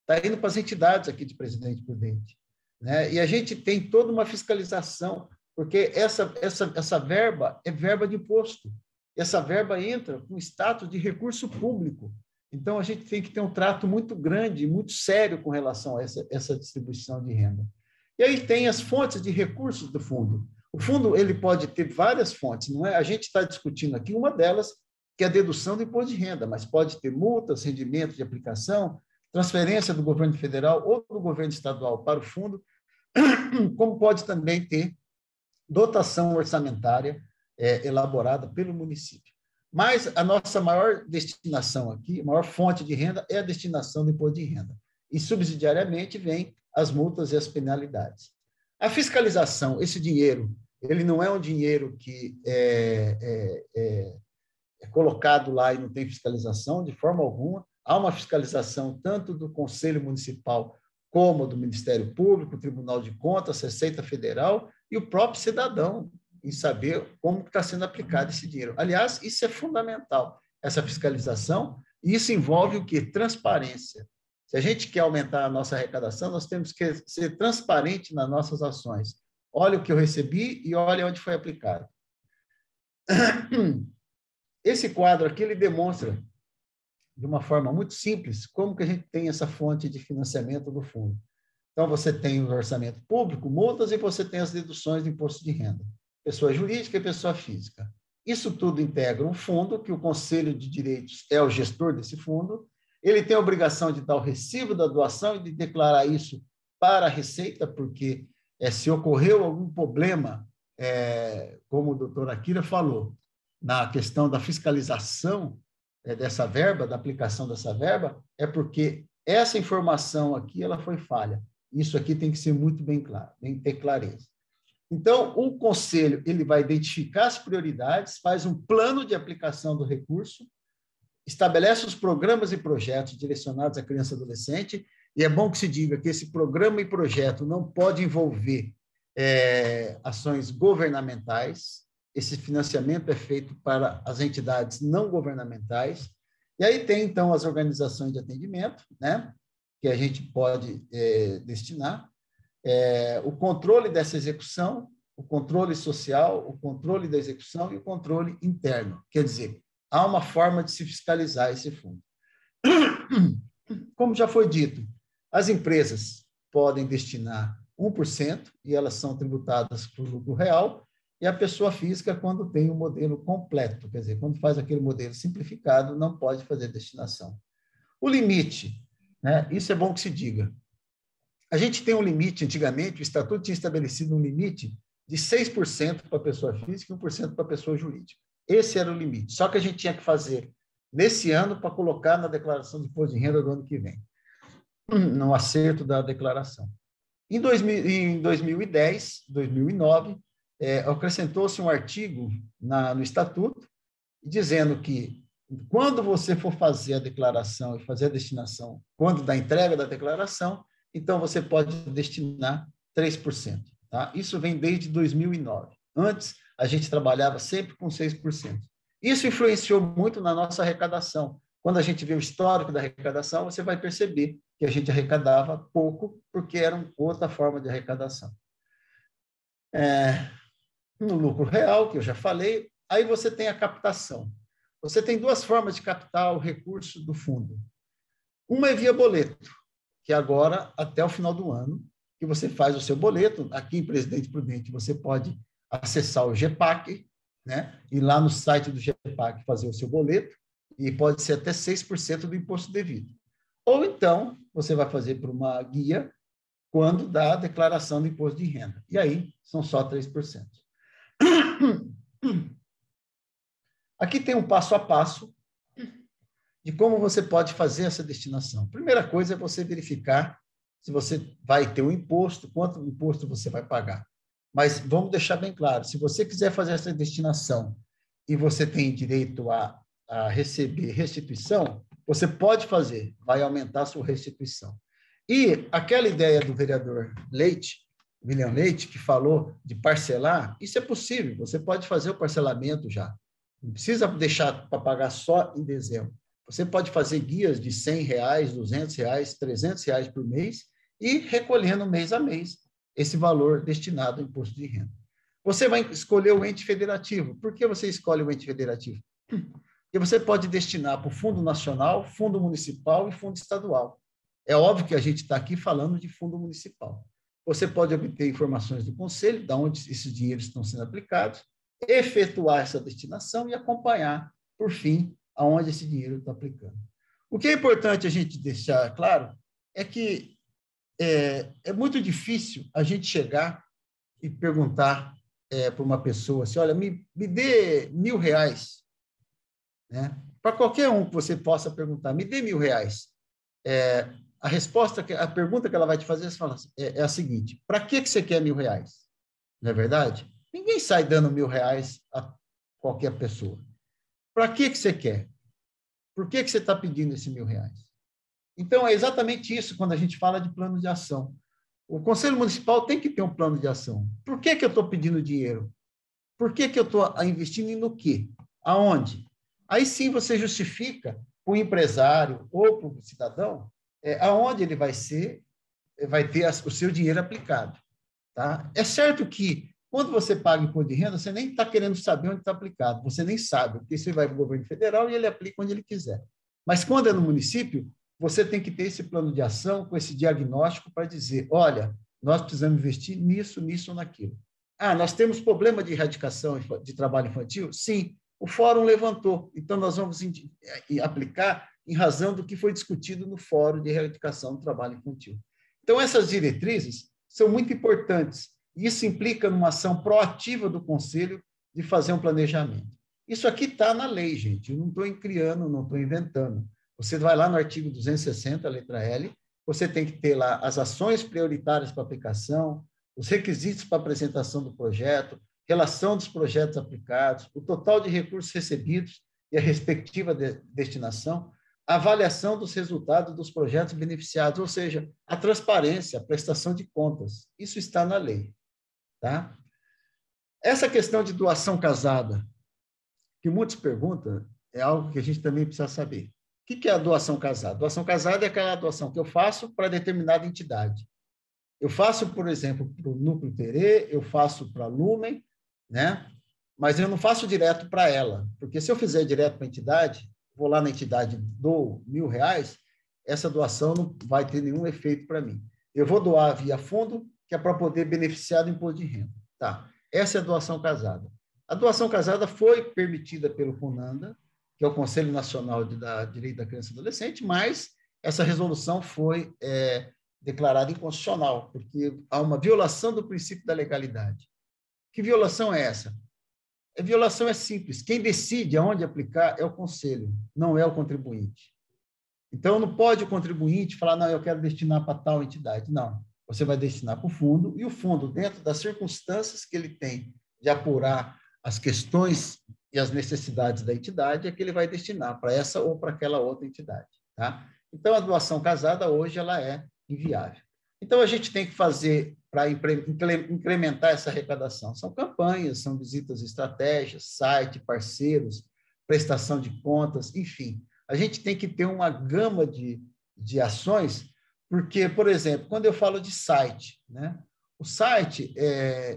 Está indo para as entidades aqui de Presidente Prudente. Né? E a gente tem toda uma fiscalização, porque essa verba é verba de imposto. Essa verba entra com status de recurso público. Então, a gente tem que ter um trato muito grande, muito sério com relação a essa distribuição de renda. E aí tem as fontes de recursos do fundo. O fundo ele pode ter várias fontes, não é? A gente está discutindo aqui uma delas, que é a dedução do imposto de renda, mas pode ter multas, rendimentos de aplicação, transferência do governo federal ou do governo estadual para o fundo, como pode também ter dotação orçamentária elaborada pelo município. Mas a nossa maior destinação aqui, a maior fonte de renda é a destinação do imposto de renda. E, subsidiariamente, vem as multas e as penalidades. A fiscalização, esse dinheiro, ele não é um dinheiro que é colocado lá e não tem fiscalização, de forma alguma. Há uma fiscalização tanto do Conselho Municipal como do Ministério Público, Tribunal de Contas, Receita Federal e o próprio cidadão, em saber como está sendo aplicado esse dinheiro. Aliás, isso é fundamental, essa fiscalização, e isso envolve o quê? Transparência. Se a gente quer aumentar a nossa arrecadação, nós temos que ser transparente nas nossas ações. Olha o que eu recebi e olha onde foi aplicado. Esse quadro aqui, ele demonstra, de uma forma muito simples, como que a gente tem essa fonte de financiamento do fundo. Então, você tem o orçamento público, multas, e você tem as deduções do imposto de renda. Pessoa jurídica e pessoa física. Isso tudo integra um fundo, que o Conselho de Direitos é o gestor desse fundo. Ele tem a obrigação de dar o recibo da doação e de declarar isso para a Receita, porque se ocorreu algum problema, como o doutor Akira falou, na questão da fiscalização dessa verba, da aplicação dessa verba, é porque essa informação aqui ela foi falha. Isso aqui tem que ser muito bem claro, tem que ter clareza. Então, o Conselho ele vai identificar as prioridades, faz um plano de aplicação do recurso, estabelece os programas e projetos direcionados à criança e adolescente, e é bom que se diga que esse programa e projeto não pode envolver ações governamentais, esse financiamento é feito para as entidades não governamentais, e aí tem, então, as organizações de atendimento, né, que a gente pode destinar, o controle dessa execução, o controle social, o controle da execução e o controle interno. Quer dizer, há uma forma de se fiscalizar esse fundo. Como já foi dito, as empresas podem destinar 1% e elas são tributadas por lucro real, e a pessoa física, quando tem o modelo completo, quer dizer, quando faz aquele modelo simplificado, não pode fazer destinação. O limite, né, isso é bom que se diga. A gente tem um limite, antigamente, o Estatuto tinha estabelecido um limite de 6% para a pessoa física e 1% para a pessoa jurídica. Esse era o limite. Só que a gente tinha que fazer nesse ano para colocar na declaração de imposto de renda do ano que vem, no acerto da declaração. Em 2010, 2009, acrescentou-se um artigo no Estatuto dizendo que quando você for fazer a declaração e fazer a destinação, quando da entrega da declaração, então você pode destinar 3%. Tá? Isso vem desde 2009. Antes, a gente trabalhava sempre com 6%. Isso influenciou muito na nossa arrecadação, Quando a gente vê o histórico da arrecadação, você vai perceber que a gente arrecadava pouco, porque era outra forma de arrecadação. No lucro real, que eu já falei, aí você tem a captação. Você tem duas formas de captar o recurso do fundo. Uma é via boleto, que agora, até o final do ano, que você faz o seu boleto. Aqui em Presidente Prudente, você pode acessar o GEPAC, né? Ir lá no site do GEPAC fazer o seu boleto, e pode ser até 6% do imposto devido. Ou então, você vai fazer por uma guia quando dá a declaração do imposto de renda. E aí, são só 3%. Aqui tem um passo a passo de como você pode fazer essa destinação. Primeira coisa é você verificar se você vai ter um imposto, quanto imposto você vai pagar. Mas vamos deixar bem claro, se você quiser fazer essa destinação e você tem direito a receber restituição, você pode fazer, vai aumentar a sua restituição. E aquela ideia do vereador William Leite, que falou de parcelar, isso é possível, você pode fazer o parcelamento já. Não precisa deixar para pagar só em dezembro. Você pode fazer guias de R$100, R$200, R$300 por mês e recolhendo mês a mês esse valor destinado ao imposto de renda. Você vai escolher o ente federativo. Por que você escolhe o ente federativo? Porque você pode destinar para o Fundo Nacional, Fundo Municipal e Fundo Estadual. É óbvio que a gente está aqui falando de Fundo Municipal. Você pode obter informações do Conselho, de onde esses dinheiros estão sendo aplicados, efetuar essa destinação e acompanhar, por fim, aonde esse dinheiro está aplicando. O que é importante a gente deixar claro é que é muito difícil a gente chegar e perguntar para uma pessoa assim, olha, me dê R$1.000, né? Para qualquer um que você possa perguntar, me dê R$1.000. A pergunta que ela vai te fazer é a seguinte: para que você quer R$1.000? Não é verdade? Ninguém sai dando R$1.000 a qualquer pessoa. Para que você quer? Por que você está pedindo esse R$1.000? Então, é exatamente isso quando a gente fala de plano de ação. O Conselho Municipal tem que ter um plano de ação. Por que eu estou pedindo dinheiro? Por que eu estou investindo e no quê? Aonde? Aí sim você justifica para o empresário ou para o cidadão aonde ele vai ter o seu dinheiro aplicado. Tá? É certo que, quando você paga imposto de renda, você nem está querendo saber onde está aplicado, você nem sabe, porque você vai para o governo federal e ele aplica onde ele quiser. Mas, quando é no município, você tem que ter esse plano de ação, com esse diagnóstico, para dizer, olha, nós precisamos investir nisso, nisso ou naquilo. Nós temos problema de erradicação de trabalho infantil? Sim, o fórum levantou, então nós vamos aplicar em razão do que foi discutido no Fórum de Erradicação do Trabalho Infantil. Então, essas diretrizes são muito importantes. Isso implica numa ação proativa do Conselho de fazer um planejamento. Isso aqui está na lei, gente. Eu não estou criando, não estou inventando. Você vai lá no artigo 260, letra L, você tem que ter lá as ações prioritárias para aplicação, os requisitos para apresentação do projeto, relação dos projetos aplicados, o total de recursos recebidos e a respectiva destinação, a avaliação dos resultados dos projetos beneficiados, ou seja, a transparência, a prestação de contas. Isso está na lei. Tá? Essa questão de doação casada, que muitos perguntam, é algo que a gente também precisa saber. O que é a doação casada? Doação casada é aquela doação que eu faço para determinada entidade. Eu faço, por exemplo, para o Núcleo Terê, eu faço para a Lumen, né? Mas eu não faço direto para ela, porque se eu fizer direto para a entidade, vou lá na entidade, dou R$1.000, essa doação não vai ter nenhum efeito para mim. Eu vou doar via fundo, que é para poder beneficiar do imposto de renda. Tá. Essa é a doação casada. A doação casada foi permitida pelo CONANDA, que é o Conselho Nacional de Direito da Criança e Adolescente, mas essa resolução foi declarada inconstitucional, porque há uma violação do princípio da legalidade. Que violação é essa? A violação é simples. Quem decide aonde aplicar é o Conselho, não é o contribuinte. Então, não pode o contribuinte falar, não, eu quero destinar para tal entidade. Não. Você vai destinar para o fundo, e o fundo, dentro das circunstâncias que ele tem de apurar as questões e as necessidades da entidade, é que ele vai destinar para essa ou para aquela outra entidade. Tá? Então, a doação casada, hoje, ela é inviável. Então, a gente tem que fazer para incrementar essa arrecadação. São campanhas, são visitas estratégias, site, parceiros, prestação de contas, enfim. a gente tem que ter uma gama de ações, porque, por exemplo, quando eu falo de site, né? O site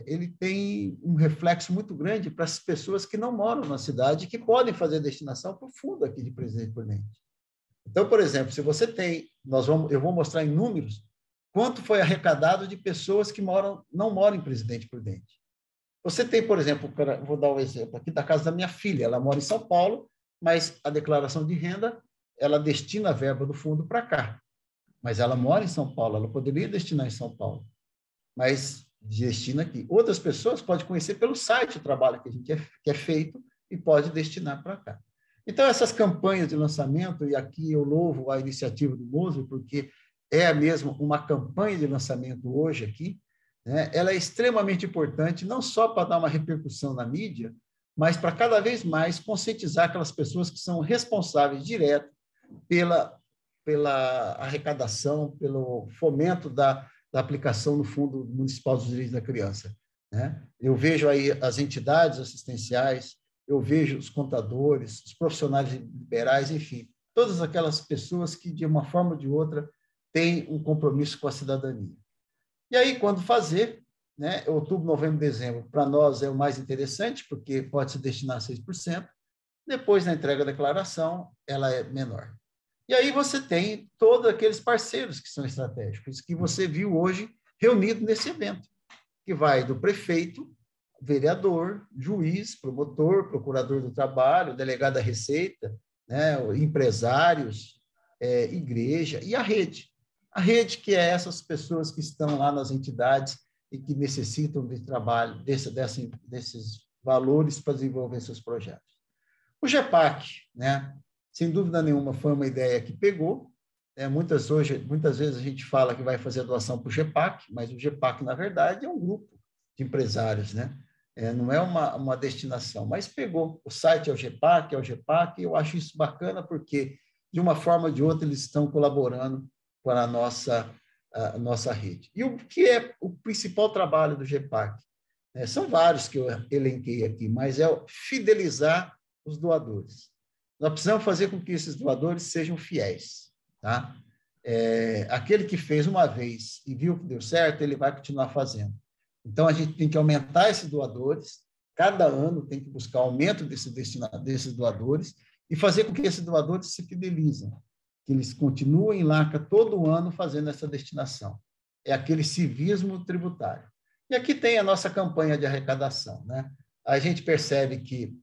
ele tem um reflexo muito grande para as pessoas que não moram na cidade, que podem fazer destinação para o fundo aqui de Presidente Prudente. Então, por exemplo, se você tem, eu vou mostrar em números quanto foi arrecadado de pessoas que não moram em Presidente Prudente. Você tem, por exemplo, vou dar um exemplo aqui da casa da minha filha, ela mora em São Paulo, mas a declaração de renda, ela destina a verba do fundo para cá. Mas ela mora em São Paulo, ela poderia destinar em São Paulo, mas destina aqui. Outras pessoas podem conhecer pelo site o trabalho que é feito e pode destinar para cá. Então, essas campanhas de lançamento, e aqui eu louvo a iniciativa do Moser, porque é mesmo uma campanha de lançamento hoje aqui, né? Ela é extremamente importante, não só para dar uma repercussão na mídia, mas para cada vez mais conscientizar aquelas pessoas que são responsáveis direto pela arrecadação, pelo fomento da aplicação no Fundo Municipal dos Direitos da Criança, né? Eu vejo aí as entidades assistenciais, eu vejo os contadores, os profissionais liberais, enfim, todas aquelas pessoas que, de uma forma ou de outra, têm um compromisso com a cidadania. E aí, quando fazer, né, outubro, novembro, dezembro, para nós é o mais interessante, porque pode se destinar a 6%, depois, na entrega da declaração, ela é menor. E aí você tem todos aqueles parceiros que são estratégicos, que você viu hoje reunido nesse evento, que vai do prefeito, vereador, juiz, promotor, procurador do trabalho, delegado da Receita, né, empresários, igreja e a rede. A rede, que é essas pessoas que estão lá nas entidades e que necessitam de trabalho, desses valores para desenvolver seus projetos. O GEPAC, né, sem dúvida nenhuma, foi uma ideia que pegou. Muitas vezes a gente fala que vai fazer a doação para o GEPAC, mas o GEPAC, na verdade, é um grupo de empresários, né? Não é uma destinação, mas pegou. O site é o GEPAC, e eu acho isso bacana porque, de uma forma ou de outra, eles estão colaborando para a nossa rede. E o que é o principal trabalho do GEPAC? São vários que eu elenquei aqui, mas é fidelizar os doadores. Nós precisamos fazer com que esses doadores sejam fiéis, tá? Aquele que fez uma vez e viu que deu certo, ele vai continuar fazendo. Então, a gente tem que aumentar esses doadores, cada ano tem que buscar aumento desses doadores e fazer com que esses doadores se fidelizem, que eles continuem lá todo ano fazendo essa destinação. É aquele civismo tributário. E aqui tem a nossa campanha de arrecadação, né? A gente percebe que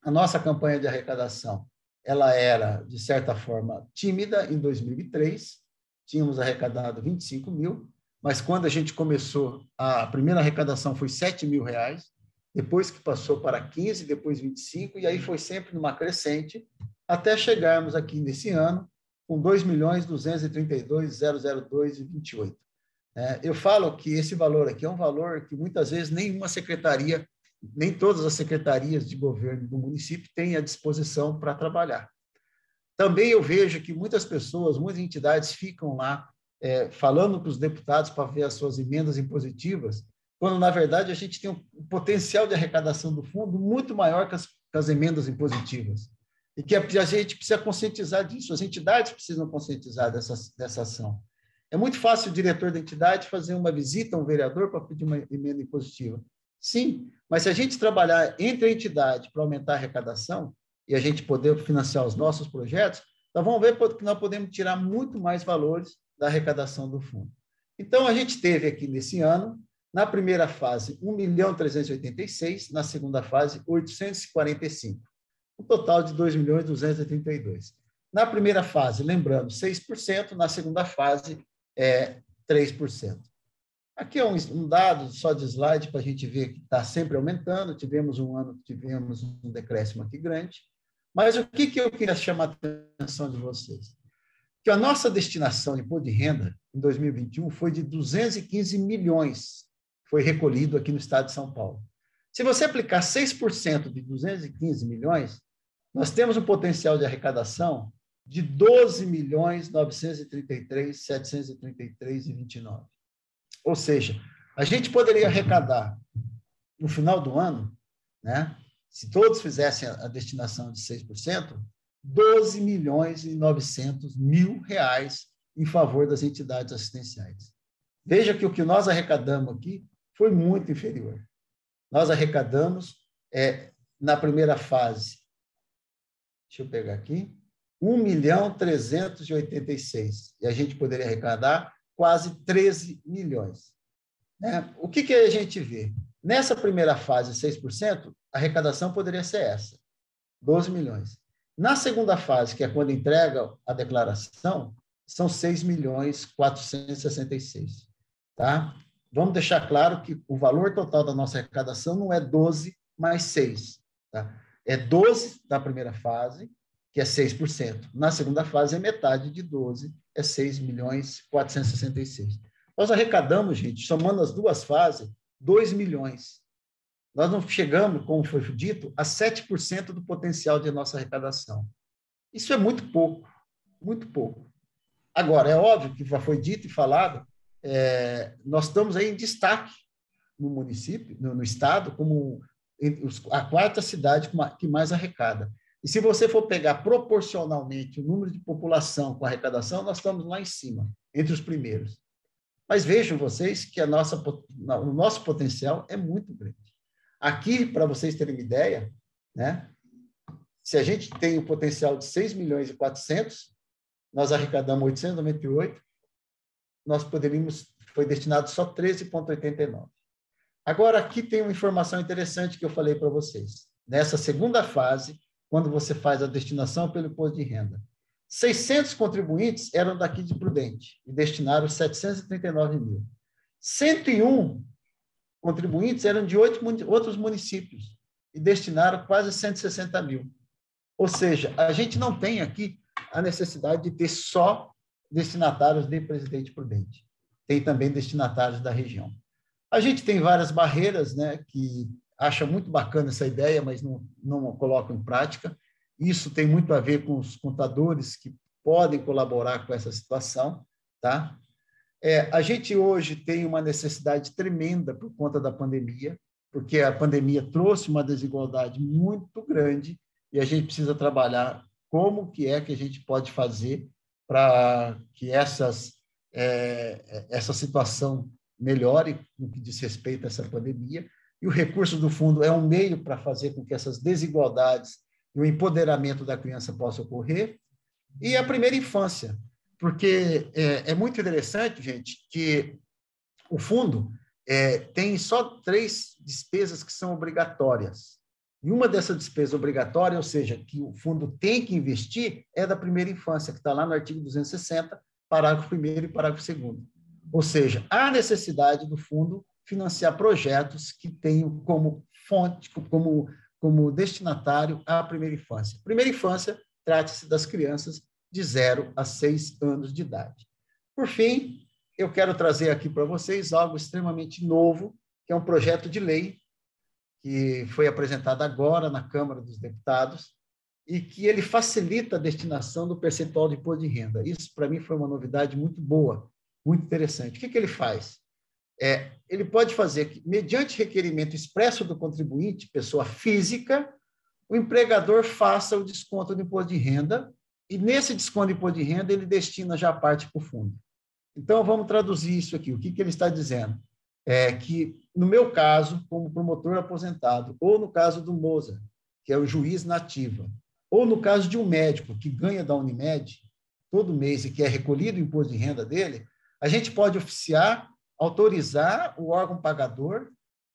a nossa campanha de arrecadação, ela era, de certa forma, tímida em 2003, tínhamos arrecadado 25 mil, mas quando a gente começou, a primeira arrecadação foi R$7.000, depois que passou para 15, depois 25, e aí foi sempre numa crescente, até chegarmos aqui nesse ano com 2.232.002,28. Eu falo que esse valor aqui é um valor que muitas vezes nenhuma secretaria, nem todas as secretarias de governo do município têm à disposição para trabalhar. Também eu vejo que muitas pessoas, muitas entidades ficam lá falando para os deputados para ver as suas emendas impositivas, quando, na verdade, a gente tem um potencial de arrecadação do fundo muito maior que as emendas impositivas. E que a gente precisa conscientizar disso, as entidades precisam conscientizar dessa ação. É muito fácil o diretor da entidade fazer uma visita a um vereador para pedir uma emenda impositiva. Sim, mas se a gente trabalhar entre a entidade para aumentar a arrecadação e a gente poder financiar os nossos projetos, nós vamos ver que nós podemos tirar muito mais valores da arrecadação do fundo. Então, a gente teve aqui nesse ano, na primeira fase, 1.386.000, na segunda fase, 845. Um total de 2.232.000. Na primeira fase, lembrando, 6%, na segunda fase, 3%. Aqui é um dado só de slide para a gente ver que está sempre aumentando. Tivemos um ano que tivemos um decréscimo aqui grande. Mas o que eu queria chamar a atenção de vocês? Que a nossa destinação de imposto de renda em 2021 foi de 215 milhões, foi recolhido aqui no estado de São Paulo. Se você aplicar 6% de 215 milhões, nós temos um potencial de arrecadação de 12.933.733,29. Ou seja, a gente poderia arrecadar no final do ano, né, se todos fizessem a destinação de 6%, R$12.900.000 em favor das entidades assistenciais. Veja que o que nós arrecadamos aqui foi muito inferior. Nós arrecadamos, na primeira fase, deixa eu pegar aqui, 1.386.000, e a gente poderia arrecadar quase 13 milhões. Né? O que a gente vê? Nessa primeira fase, 6%, a arrecadação poderia ser essa, 12 milhões. Na segunda fase, que é quando entrega a declaração, são 6.466.000. Tá? Vamos deixar claro que o valor total da nossa arrecadação não é 12 mais 6. Tá? É 12 da primeira fase, que é 6%. Na segunda fase, é metade de 12, é 6.466.000. Nós arrecadamos, gente, somando as duas fases, 2 milhões. Nós não chegamos, como foi dito, a 7% do potencial de nossa arrecadação. Isso é muito pouco, muito pouco. Agora, é óbvio que já foi dito e falado, nós estamos aí em destaque no município, no estado, como a quarta cidade que mais arrecada. E se você for pegar proporcionalmente o número de população com arrecadação, nós estamos lá em cima, entre os primeiros. Mas vejam vocês que o nosso potencial é muito grande. Aqui, para vocês terem uma ideia, né, se a gente tem o potencial de 6.400.000, nós arrecadamos 898, nós foi destinado só 13,89. Agora, aqui tem uma informação interessante que eu falei para vocês. Nessa segunda fase, quando você faz a destinação pelo imposto de renda, 600 contribuintes eram daqui de Prudente e destinaram 739.000. 101 contribuintes eram de outros municípios e destinaram quase 160.000. Ou seja, a gente não tem aqui a necessidade de ter só destinatários de Presidente Prudente. Tem também destinatários da região. A gente tem várias barreiras, né, que acha muito bacana essa ideia, mas não colocam em prática. Isso tem muito a ver com os contadores que podem colaborar com essa situação, tá? A gente hoje tem uma necessidade tremenda por conta da pandemia, porque a pandemia trouxe uma desigualdade muito grande e a gente precisa trabalhar como que a gente pode fazer para que essa situação melhore no que diz respeito a essa pandemia. E o recurso do fundo é um meio para fazer com que essas desigualdades e o empoderamento da criança possa ocorrer. E a primeira infância, porque é muito interessante, gente, que o fundo tem só 3 despesas que são obrigatórias. E uma dessas despesas obrigatórias, ou seja, que o fundo tem que investir, é da primeira infância, que está lá no artigo 260, parágrafo 1º e parágrafo 2º. Ou seja, há necessidade do fundo financiar projetos que tenham como fonte, como destinatário a primeira infância. Primeira infância, trata-se das crianças de 0 a 6 anos de idade. Por fim, eu quero trazer aqui para vocês algo extremamente novo, que é um projeto de lei que foi apresentado agora na Câmara dos Deputados e que ele facilita a destinação do percentual de imposto de renda. Isso, para mim, foi uma novidade muito boa, muito interessante. O que ele faz? Ele pode fazer que, mediante requerimento expresso do contribuinte, pessoa física, o empregador faça o desconto do imposto de renda e, nesse desconto de imposto de renda, ele destina já parte para o fundo. Então, vamos traduzir isso aqui. O que ele está dizendo? Que, no meu caso, como promotor aposentado, ou no caso do Moza, que é o juiz na ativa, ou no caso de um médico que ganha da Unimed todo mês e que é recolhido o imposto de renda dele, a gente pode autorizar o órgão pagador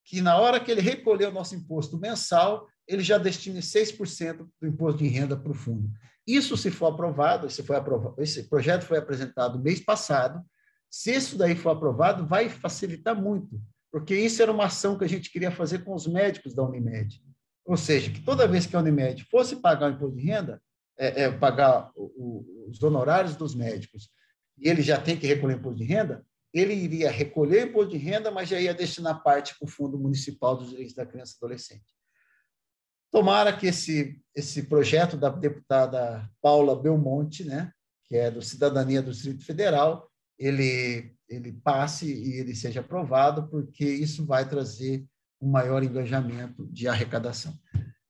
que, na hora que ele recolher o nosso imposto mensal, ele já destine 6% do imposto de renda para o fundo. Isso, se for aprovado, esse projeto foi apresentado mês passado, se isso daí for aprovado, vai facilitar muito, porque isso era uma ação que a gente queria fazer com os médicos da Unimed. Ou seja, que toda vez que a Unimed fosse pagar o imposto de renda, pagar os honorários dos médicos, e ele já tem que recolher o imposto de renda, ele iria recolher o imposto de renda, mas já ia destinar parte para o Fundo Municipal dos Direitos da Criança e Adolescente. Tomara que esse projeto da deputada Paula Belmonte, né, que é do Cidadania do Distrito Federal, ele passe e ele seja aprovado, porque isso vai trazer um maior engajamento de arrecadação.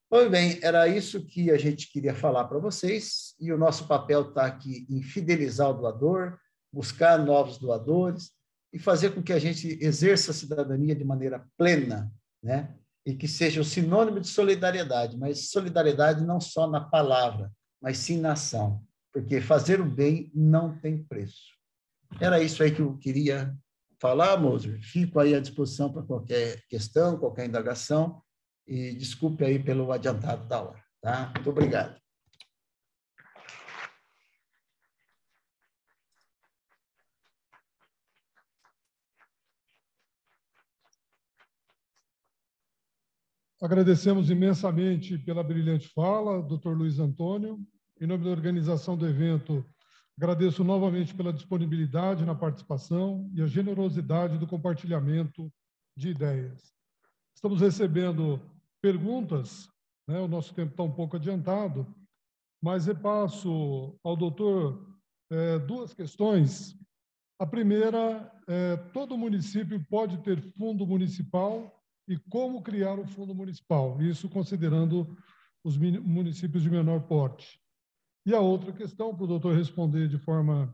Pois bem, era isso que a gente queria falar para vocês, e o nosso papel está aqui em fidelizar o doador, buscar novos doadores e fazer com que a gente exerça a cidadania de maneira plena, né? E que seja o sinônimo de solidariedade, mas solidariedade não só na palavra, mas sim na ação, porque fazer o bem não tem preço. Era isso aí que eu queria falar, Moser. Fico aí à disposição para qualquer questão, qualquer indagação, e desculpe aí pelo adiantado da hora, tá? Muito obrigado. Agradecemos imensamente pela brilhante fala, Dr. Luiz Antônio. Em nome da organização do evento, agradeço novamente pela disponibilidade na participação e a generosidade do compartilhamento de ideias. Estamos recebendo perguntas, né? O nosso tempo está um pouco adiantado, mas repasso ao doutor duas questões. A primeira, todo município pode ter fundo municipal e como criar o fundo municipal, isso considerando os municípios de menor porte. E a outra questão, para o doutor responder de forma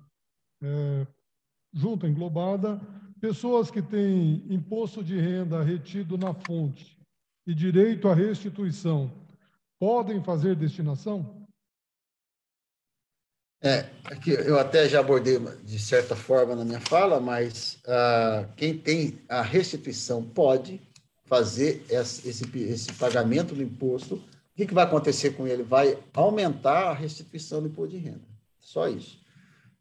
junta, englobada, pessoas que têm imposto de renda retido na fonte e direito à restituição, podem fazer destinação? Aqui eu até já abordei de certa forma na minha fala, mas quem tem a restituição pode fazer esse pagamento do imposto. O que vai acontecer com ele? Vai aumentar a restituição do imposto de renda. Só isso.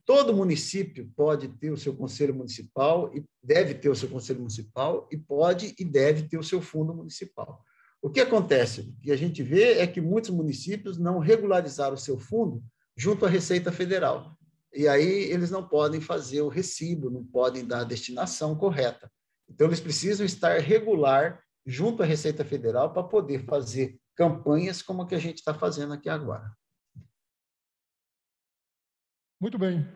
Todo município pode ter o seu conselho municipal e deve ter o seu conselho municipal e pode e deve ter o seu fundo municipal. O que acontece? O que a gente vê é que muitos municípios não regularizaram o seu fundo junto à Receita Federal. E aí eles não podem fazer o recibo, não podem dar a destinação correta. Então, eles precisam estar regular junto à Receita Federal para poder fazer campanhas como a que a gente está fazendo aqui agora. Muito bem.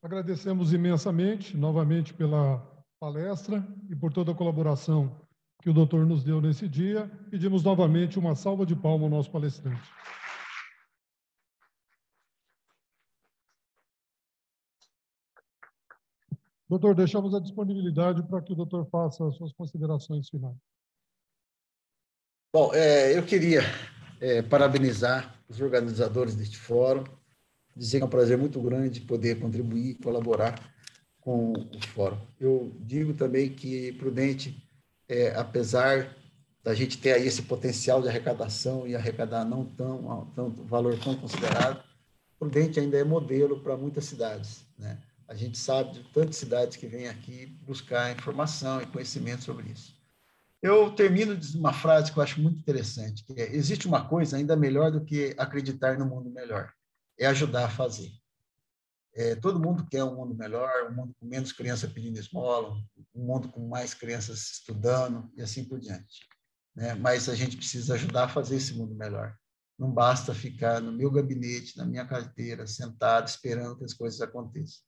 Agradecemos imensamente, novamente, pela palestra e por toda a colaboração que o doutor nos deu nesse dia. Pedimos novamente uma salva de palmas ao nosso palestrante. Doutor, deixamos a disponibilidade para que o doutor faça as suas considerações finais. Bom, eu queria parabenizar os organizadores deste fórum, dizer que é um prazer muito grande poder contribuir e colaborar com o fórum. Eu digo também que Prudente, apesar da gente ter aí esse potencial de arrecadação e arrecadar não tanto valor tão considerado, Prudente ainda é modelo para muitas cidades, né? A gente sabe de tantas cidades que vêm aqui buscar informação e conhecimento sobre isso. Eu termino dizendo uma frase que eu acho muito interessante, que é: existe uma coisa ainda melhor do que acreditar no mundo melhor, é ajudar a fazer. Todo mundo quer um mundo melhor, um mundo com menos crianças pedindo esmola, um mundo com mais crianças estudando e assim por diante, né? Mas a gente precisa ajudar a fazer esse mundo melhor. Não basta ficar no meu gabinete, na minha carteira, sentado, esperando que as coisas aconteçam.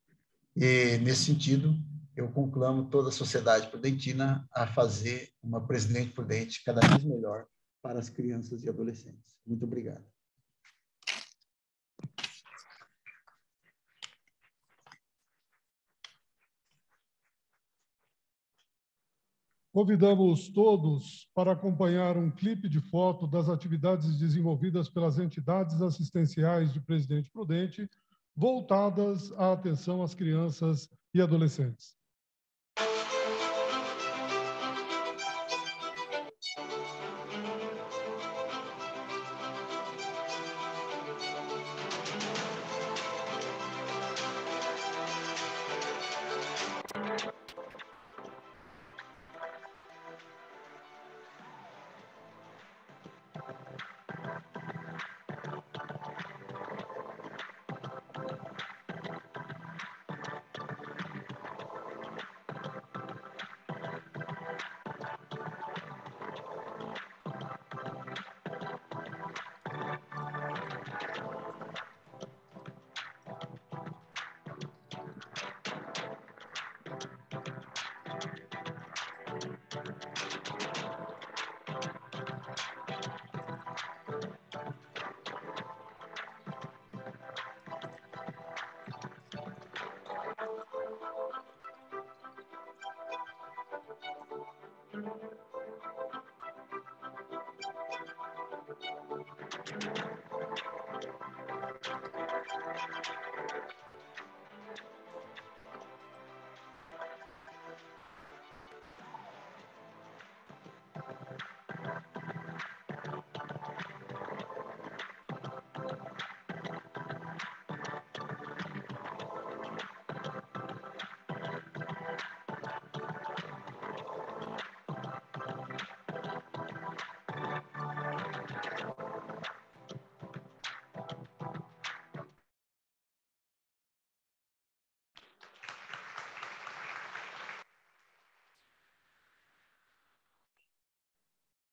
E, nesse sentido, eu conclamo toda a sociedade prudentina a fazer uma Presidente Prudente cada vez melhor para as crianças e adolescentes. Muito obrigado. Convidamos todos para acompanhar um clipe de foto das atividades desenvolvidas pelas entidades assistenciais de Presidente Prudente, voltadas à atenção às crianças e adolescentes.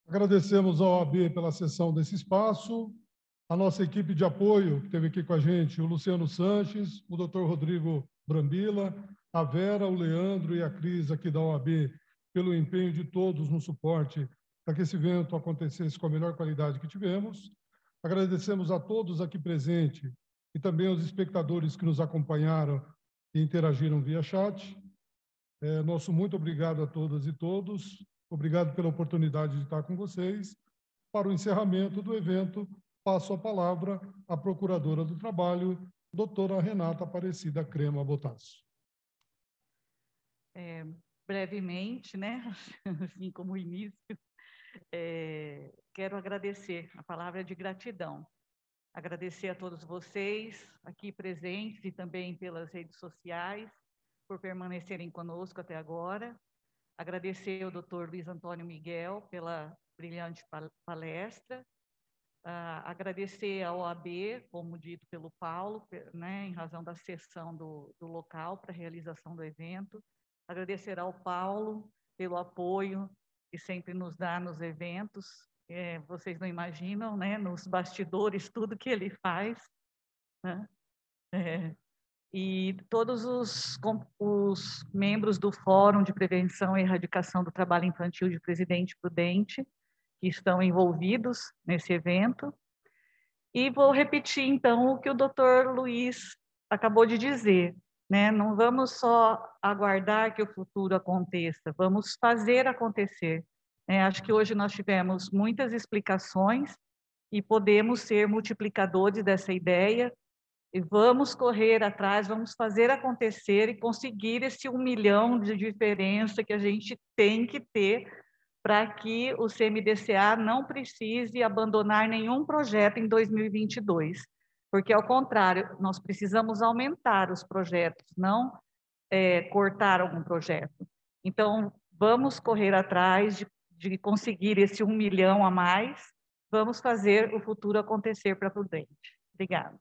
Agradecemos ao OAB pela cessão desse espaço, a nossa equipe de apoio, que esteve aqui com a gente, o Luciano Sanches, o doutor Rodrigo Brambila, a Vera, o Leandro e a Cris aqui da OAB, pelo empenho de todos no suporte para que esse evento acontecesse com a melhor qualidade que tivemos. Agradecemos a todos aqui presentes e também aos espectadores que nos acompanharam e interagiram via chat. Nosso muito obrigado a todas e todos. Obrigado pela oportunidade de estar com vocês. Para o encerramento do evento, passo a palavra à Procuradora do Trabalho, doutora Renata Aparecida Crema Botasso. Brevemente, né, assim como início, quero agradecer a palavra de gratidão. Agradecer a todos vocês aqui presentes e também pelas redes sociais por permanecerem conosco até agora. Agradecer ao Dr. Luiz Antônio Miguel pela brilhante palestra. Agradecer ao OAB, como dito pelo Paulo, né, em razão da cessão do local para a realização do evento. Agradecer ao Paulo pelo apoio que sempre nos dá nos eventos. Vocês não imaginam, né, nos bastidores, tudo que ele faz, né? E todos os membros do Fórum de Prevenção e Erradicação do Trabalho Infantil de Presidente Prudente, que estão envolvidos nesse evento. E vou repetir, então, o que o doutor Luiz acabou de dizer, né? Não vamos só aguardar que o futuro aconteça, vamos fazer acontecer. Acho que hoje nós tivemos muitas explicações e podemos ser multiplicadores dessa ideia. E vamos correr atrás, vamos fazer acontecer e conseguir esse 1 milhão de diferença que a gente tem que ter para que o CMDCA não precise abandonar nenhum projeto em 2022. Porque, ao contrário, nós precisamos aumentar os projetos, não cortar algum projeto. Então, vamos correr atrás de conseguir esse 1 milhão a mais, vamos fazer o futuro acontecer para a Prudente. Obrigada.